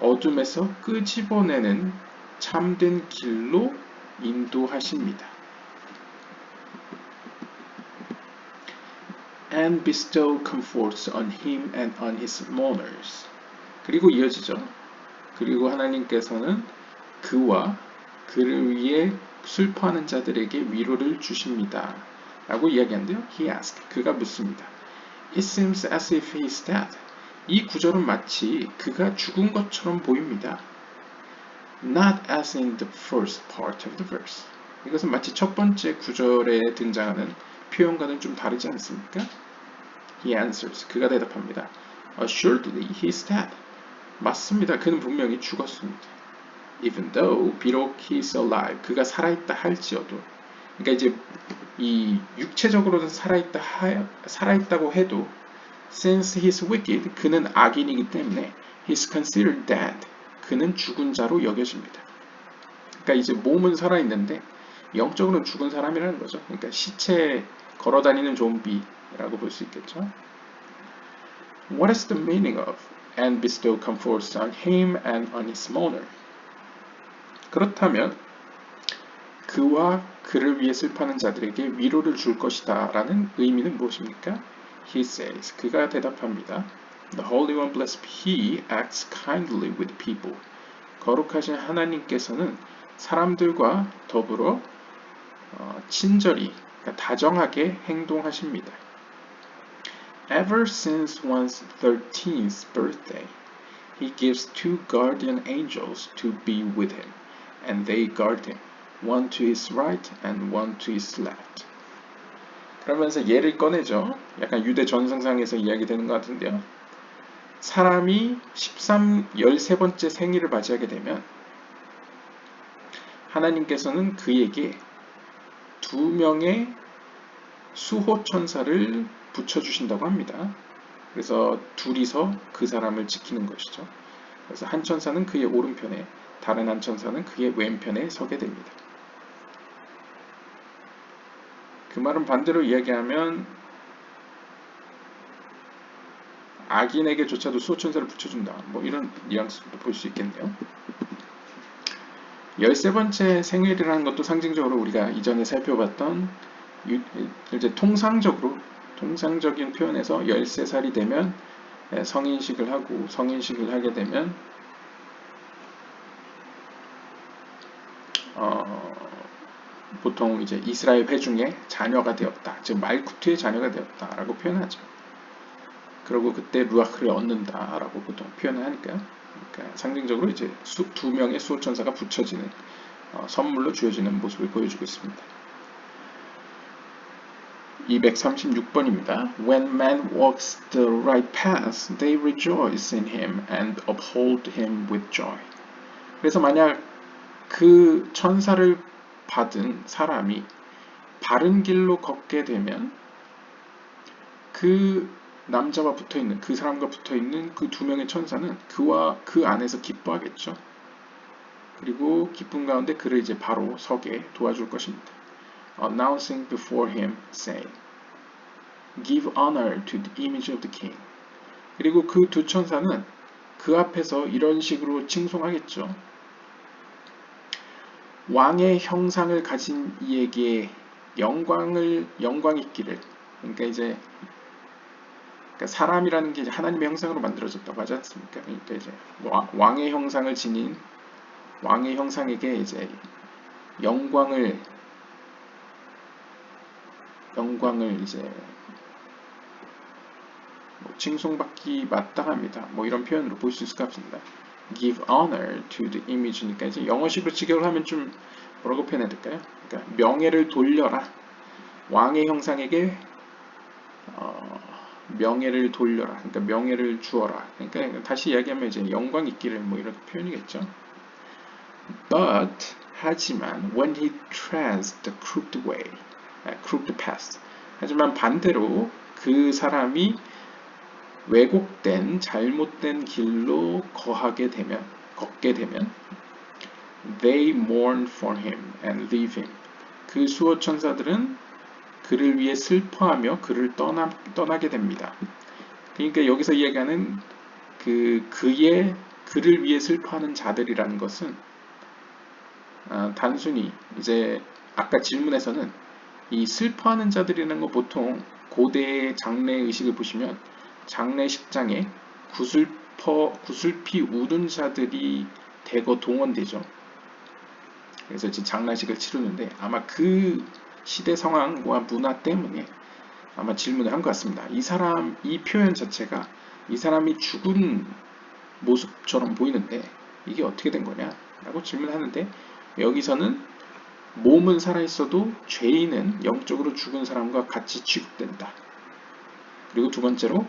어둠에서 끄집어내는 참된 길로 인도하십니다. And bestow comforts on him and on his mourners. 그리고 이어지죠. 그리고 하나님께서는 그와 그를 위해 슬퍼하는 자들에게 위로를 주십니다. 라고 이야기하는데요. He asked, 그가 묻습니다. It seems as if he is dead. 이 구절은 마치 그가 죽은 것처럼 보입니다. Not as in the first part of the verse. 이것은 마치 첫 번째 구절에 등장하는 표현과는 좀 다르지 않습니까? He answers. 그가 대답합니다. Assuredly, he is dead. 맞습니다. 그는 분명히 죽었습니다. Even though, 비록 he is alive. 그가 살아있다 할지어도. 그러니까 이제 이 육체적으로는 살아있다고 해도 since he is wicked, 그는 악인이기 때문에 he is considered dead. 그는 죽은 자로 여겨집니다. 그러니까 이제 몸은 살아있는데 영적으로는 죽은 사람이라는 거죠. 그러니까 시체 걸어다니는 좀비라고 볼 수 있겠죠. What is the meaning of and bestow comforts on him and on his mourner? 그렇다면 그와 그를 위해 슬퍼하는 자들에게 위로를 줄 것이다 라는 의미는 무엇입니까? He says, 그가 대답합니다. The Holy One, blessed be He, acts kindly with people. 거룩하신 하나님께서는 사람들과 더불어 친절히, 그러니까 다정하게 행동하십니다. Ever since one's 13th birthday, he gives two guardian angels to be with him, and they guard him, one to his right and one to his left. 그러면서 예를 꺼내죠. 약간 유대 전승상에서 이야기되는 것 같은데요. 사람이 13번째 생일을 맞이하게 되면 하나님께서는 그에게 두 명의 수호천사를 붙여주신다고 합니다. 그래서 둘이서 그 사람을 지키는 것이죠. 그래서 한 천사는 그의 오른편에, 다른 한 천사는 그의 왼편에 서게 됩니다. 그 말은 반대로 이야기하면 악인에게조차도 수호천사를 붙여준다. 뭐 이런 뉘앙스도 볼 수 있겠네요. 13번째 생일이라는 것도 상징적으로 우리가 이전에 살펴봤던 이제 통상적인 표현에서 13살이 되면 성인식을 하고 성인식을 하게 되면 보통 이제 이스라엘 회중의 자녀가 되었다. 즉 말쿠트의 자녀가 되었다라고 표현하죠. 그리고 그때 루아흐를 얻는다라고 보통 표현을 하니까요. 그러니까 상징적으로 이제 두 명의 수호천사가 붙여지는 선물로 주어지는 모습을 보여주고 있습니다. 236번입니다. When man walks the right path, they rejoice in him and uphold him with joy. 그래서 만약 그 천사를 받은 사람이 바른 길로 걷게 되면 그 남자와 붙어있는, 그 사람과 붙어있는 그 두 명의 천사는 그와 그 안에서 기뻐하겠죠. 그리고 기쁨 가운데 그를 이제 바로 서게 도와줄 것입니다. Announcing before him, saying, Give honor to the image of the king. 그리고 그 두 천사는 그 앞에서 이런 식으로 칭송하겠죠. 왕의 형상을 가진 이에게 영광 있기를. 그러니까 이제 사람이라는 게 이제 하나님의 형상으로 만들어졌다고 하지 않습니까? 그러니까 이제 왕의 형상을 지닌 왕의 형상에게 이제 영광을 이제 칭송받기 마땅합니다. 뭐 이런 표현으로 볼 수 있을 것 같습니다. Give honor to the image니까 이제 영어식으로 직역을 하면 좀 뭐라고 표현해야 될까요? 그러니까 명예를 돌려라. 왕의 형상에게 명예를 돌려라. 그러니까 명예를 주어라. 그러니까 다시 이야기하면 이제 영광 있기를 뭐 이런 표현이겠죠. But 하지만 when he treads the crooked path. 하지만 반대로 그 사람이 왜곡된 잘못된 길로 걷게 되면 they mourn for him and leave him. 그 수호천사들은 그를 위해 슬퍼하며 그를 떠나게 됩니다. 그러니까 여기서 이야기하는 그를 위해 슬퍼하는 자들이라는 것은 단순히 이제 아까 질문에서는 이 슬퍼하는 자들이라는 거 보통 고대의 장례 의식을 보시면 장례식장에 구슬피 우는 자들이 대거 동원되죠. 그래서 이제 장례식을 치르는데 아마 그 시대 상황과 문화 때문에 아마 질문을 한 것 같습니다. 이 표현 자체가 이 사람이 죽은 모습처럼 보이는데 이게 어떻게 된 거냐? 라고 질문하는데 여기서는 몸은 살아있어도 죄인은 영적으로 죽은 사람과 같이 취급된다. 그리고 두 번째로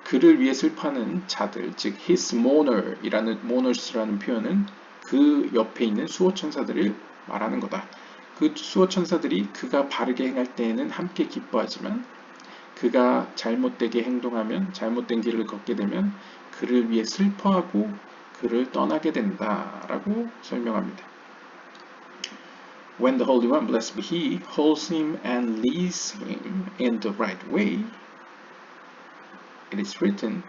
그를 위해 슬퍼하는 자들, 즉 his mourners라는 표현은 그 옆에 있는 수호천사들을 말하는 거다. 그 수호천사들이 그가 바르게 행할 때에는 함께 기뻐하지만 그가 잘못되게 행동하면 잘못된 길을 걷게 되면 그를 위해 슬퍼하고 그를 떠나게 된다라고 설명합니다. When the Holy One, blessed be He, holds him and leads him in the right way, it is written,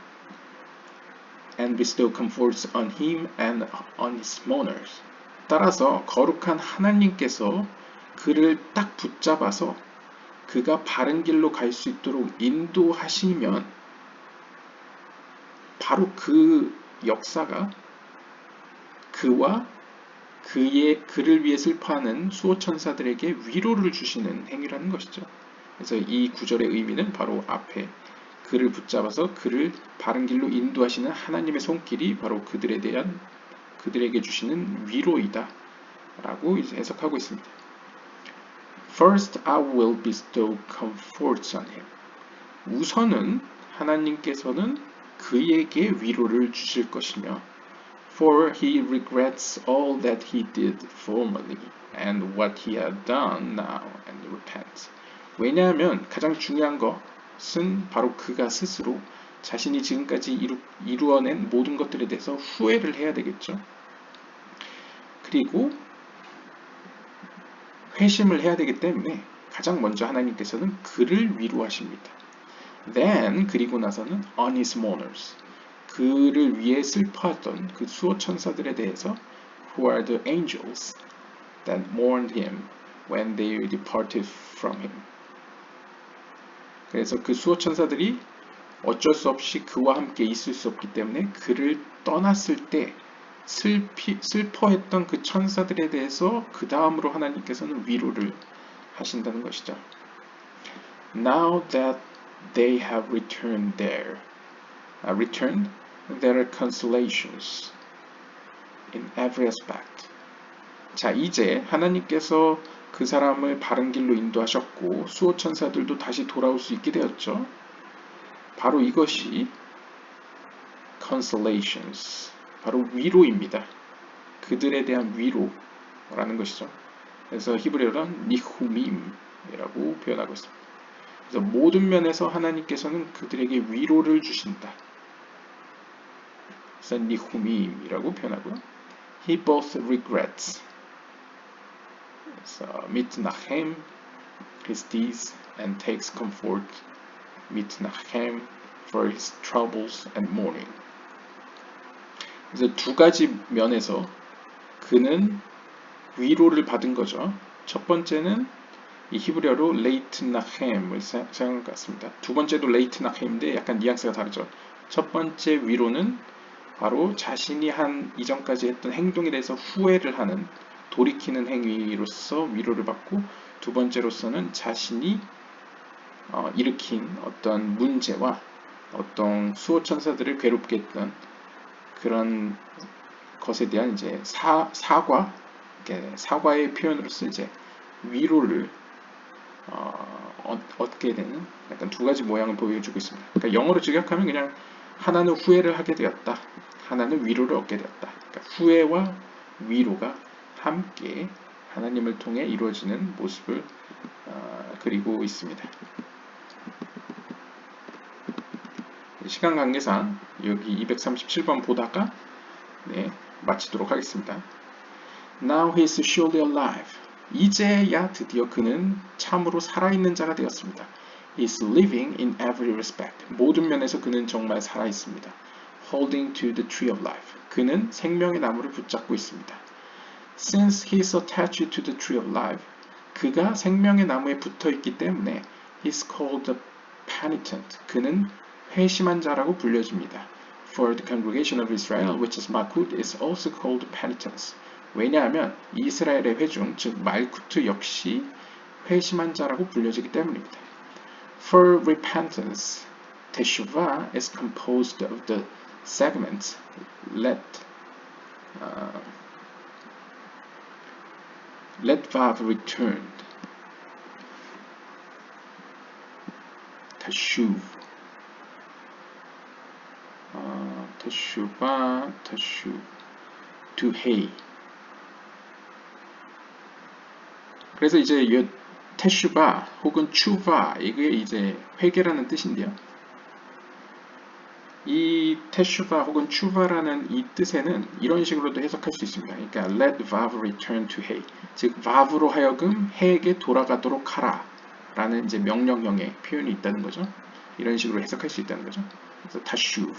and bestow comforts on him and on his mourners. 따라서 거룩한 하나님께서 그를 딱 붙잡아서 그가 바른 길로 갈 수 있도록 인도하시면 바로 그 역사가 그와 그를 위해 슬퍼하는 수호 천사들에게 위로를 주시는 행위라는 것이죠. 그래서 이 구절의 의미는 바로 앞에 그를 붙잡아서 그를 바른 길로 인도하시는 하나님의 손길이 바로 그들에게 주시는 위로이다 라고 이제 해석하고 있습니다. First, I will bestow comfort on him. 우선은 하나님께서는 그에게 위로를 주실 것이며 For he regrets all that he did formerly and what he had done now and repents. 왜냐하면 가장 중요한 것은 바로 그가 스스로 자신이 지금까지 이루어낸 모든 것들에 대해서 후회를 해야 되겠죠. 그리고 회심을 해야 되기 때문에 가장 먼저 하나님께서는 그를 위로하십니다. Then 그리고 나서는 on his mourners 그를 위해 슬퍼하던 그 수호 천사들에 대해서 who are the angels that mourned him when they departed from him. 그래서 그 수호 천사들이 어쩔 수 없이 그와 함께 있을 수 없기 때문에 그를 떠났을 때 슬퍼했던 그 천사들에 대해서 그 다음으로 하나님께서는 위로를 하신다는 것이죠. Now that they have returned their consolations in every aspect. 자, 이제 하나님께서 그 사람을 바른 길로 인도하셨고 수호 천사들도 다시 돌아올 수 있게 되었죠. 바로 이것이 consolations, 바로 위로입니다. 그들에 대한 위로라는 것이죠. 그래서 히브리어로는 니후밈이라고 표현하고 있습니다. 그래서 모든 면에서 하나님께서는 그들에게 위로를 주신다. 그래서 니후밈이라고 표현하고요. He both regrets mitnachem his deeds and takes comfort mitnachem for his troubles and mourning. 그래서 두 가지 면에서 그는 위로를 받은 거죠. 첫 번째는 이 히브리어로 레이트나햄을 사용한 것 같습니다. 두 번째도 레이트나햄인데 약간 뉘앙스가 다르죠. 첫 번째 위로는 바로 자신이 한 이전까지 했던 행동에 대해서 후회를 하는 돌이키는 행위로서 위로를 받고 두 번째로서는 자신이 일으킨 어떤 문제와 어떤 수호 천사들을 괴롭게 했던 그런 것에 대한 이제 사과의 표현으로서 이제 위로를 얻게 되는 약간 두 가지 모양을 보여주고 있습니다. 그러니까 영어로 직역하면 그냥 하나는 후회를 하게 되었다. 하나는 위로를 얻게 되었다. 그러니까 후회와 위로가 함께 하나님을 통해 이루어지는 모습을 그리고 있습니다. 시간 관계상 여기 237번 보다가 마치도록 하겠습니다. Now he is surely alive. 이제야 드디어 그는 참으로 살아있는 자가 되었습니다. He is living in every respect. 모든 면에서 그는 정말 살아있습니다. Holding to the tree of life. 그는 생명의 나무를 붙잡고 있습니다. Since he is attached to the tree of life. 그가 생명의 나무에 붙어있기 때문에 he is called the penitent. 그는 회심한 자라고 불려집니다. For the congregation of Israel, which is Malkut, is also called penitents. 왜냐하면 이스라엘의 회중, 즉 말쿠트 역시 회심한 자라고 불려지기 때문입니다. For repentance, teshuvah is composed of the segments let vav returned, teshuv, teshuvah, teshuv, to hey. 그래서 이제 이 테슈바 혹은 추바 이게 이제 회개라는 뜻인데요. 이 테슈바 혹은 추바라는 이 뜻에는 이런 식으로도 해석할 수 있습니다. 그러니까 let vav return to he, 즉 vav로 하여금 해에게 돌아가도록 하라 라는 이제 명령형의 표현이 있다는 거죠. 이런 식으로 해석할 수 있다는 거죠. 그래서 타슈v,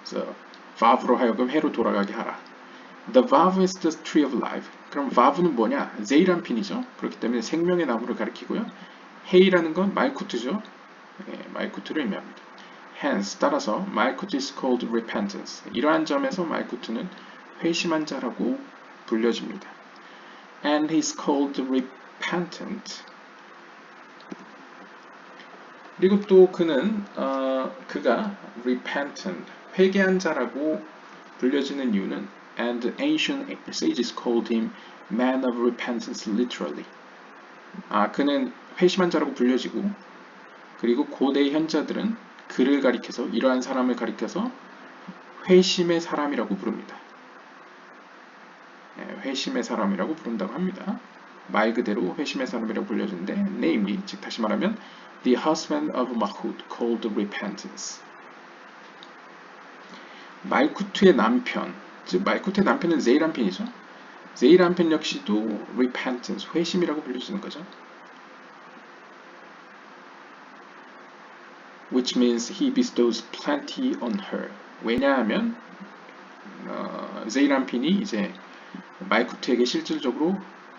그래서 vav로 하여금 해로 돌아가게 하라. The vav is the tree of life. 그럼 vav는 뭐냐? ze이란핀이죠. 그렇기 때문에 생명의 나무를 가리키고요. 헤이라는 건 말쿠트죠. 말쿠트를 의미합니다. Hence, 따라서 말쿠트 is called repentance. 이러한 점에서 말쿠트는 회심한 자라고 불려집니다. And he's called repentant. 그리고 또 그가 repentant, 회개한 자라고 불려지는 이유는 and ancient sages called him man of repentance literally. 그는 회심한 자라고 불려지고 그리고 고대 현자들은 그를 가리켜서 이러한 사람을 가리켜서 회심의 사람이라고 부릅니다. 회심의 사람이라고 부른다고 합니다. 말 그대로 회심의 사람이라고 불려지는데 namely, 즉 다시 말하면 the husband of Malkut called repentance. 말쿠트의 남편, 즉 말쿠트의 남편은 제이란편이죠. 제이란편 역시도 repentance, 회심이라고 불려지는 거죠. Which means he bestows plenty on her. 왜냐하면 제이란핀이 이제 말쿠트에게 실질적으로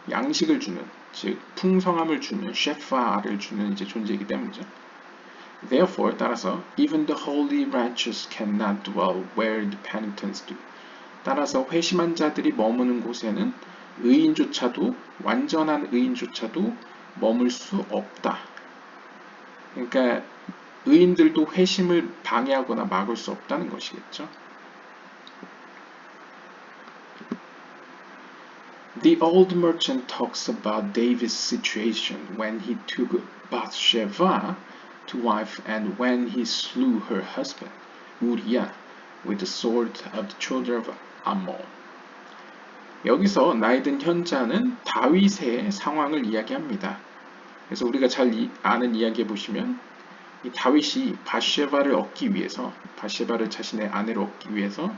양식을 주는, 즉 풍성함을 주는, 셰파를 주는 이제 존재이기 때문이죠. Therefore, 따라서 even the holy righteous cannot dwell where the penitents do. 따라서 회심한 자들이 머무는 곳에는 의인조차도, 완전한 의인조차도 머물 수 없다. 그러니까 의인들도 회심을 방해하거나 막을 수 없다는 것이겠죠. The old merchant talks about David's situation when he took Bathsheba to wife and when he slew her husband, Uriah, with the sword of the children of Ammon. 여기서 나이든 현자는 다윗의 상황을 이야기합니다. 그래서 우리가 잘 아는 이야기에 보시면 이 다윗이 바세바를 얻기 위해서, 바세바를 자신의 아내로 얻기 위해서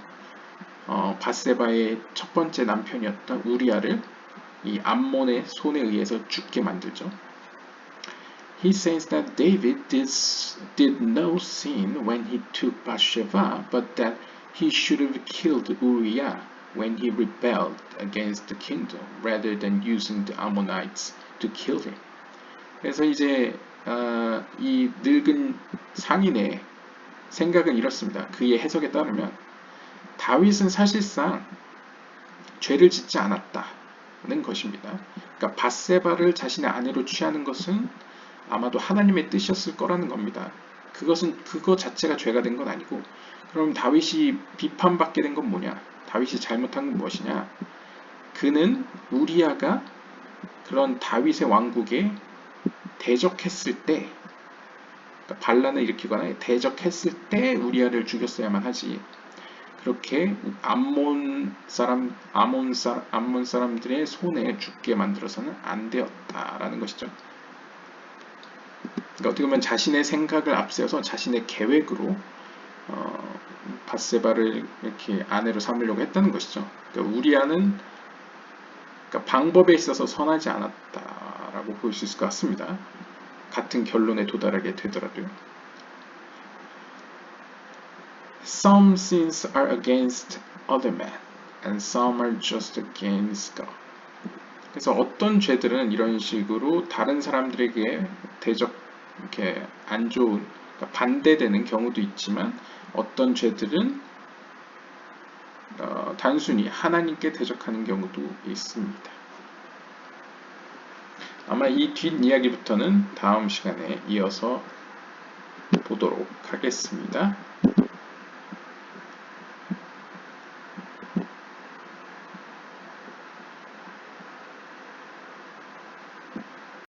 바세바의 첫 번째 남편이었던 우리아를 이 암몬의 손에 의해서 죽게 만들죠. He says that David did no sin when he took Bathsheba, but that he should have killed Uriah when he rebelled against the kingdom, rather than using the Ammonites to kill him. 그래서 이제 이 늙은 상인의 생각은 이렇습니다. 그의 해석에 따르면 다윗은 사실상 죄를 짓지 않았다는 것입니다. 그러니까 바세바를 자신의 아내로 취하는 것은 아마도 하나님의 뜻이었을 거라는 겁니다. 그거 자체가 죄가 된 건 아니고, 그럼 다윗이 비판받게 된 건 뭐냐? 다윗이 잘못한 건 무엇이냐? 그는 우리아가 그런 다윗의 왕국에 대적했을 때, 그러니까 반란을 일으키거나 대적했을 때 우리아를 죽였어야만 하지, 그렇게 암몬 사람들의 손에 죽게 만들어서는 안 되었다라는 것이죠. 그러니까 어떻게 보면 자신의 생각을 앞세워서 자신의 계획으로 바세바를 이렇게 아내로 삼으려고 했다는 것이죠. 그러니까 우리아는 방법에 있어서 선하지 않았다라고 볼 수 있을 것 같습니다. 같은 결론에 도달하게 되더라도요. Some sins are against other men, and some are just against God. 그래서 어떤 죄들은 이런 식으로 다른 사람들에게 이렇게 안 좋은, 그러니까 반대되는 경우도 있지만, 어떤 죄들은 단순히 하나님께 대적하는 경우도 있습니다. 아마 이 뒷이야기부터는 다음 시간에 이어서 보도록 하겠습니다.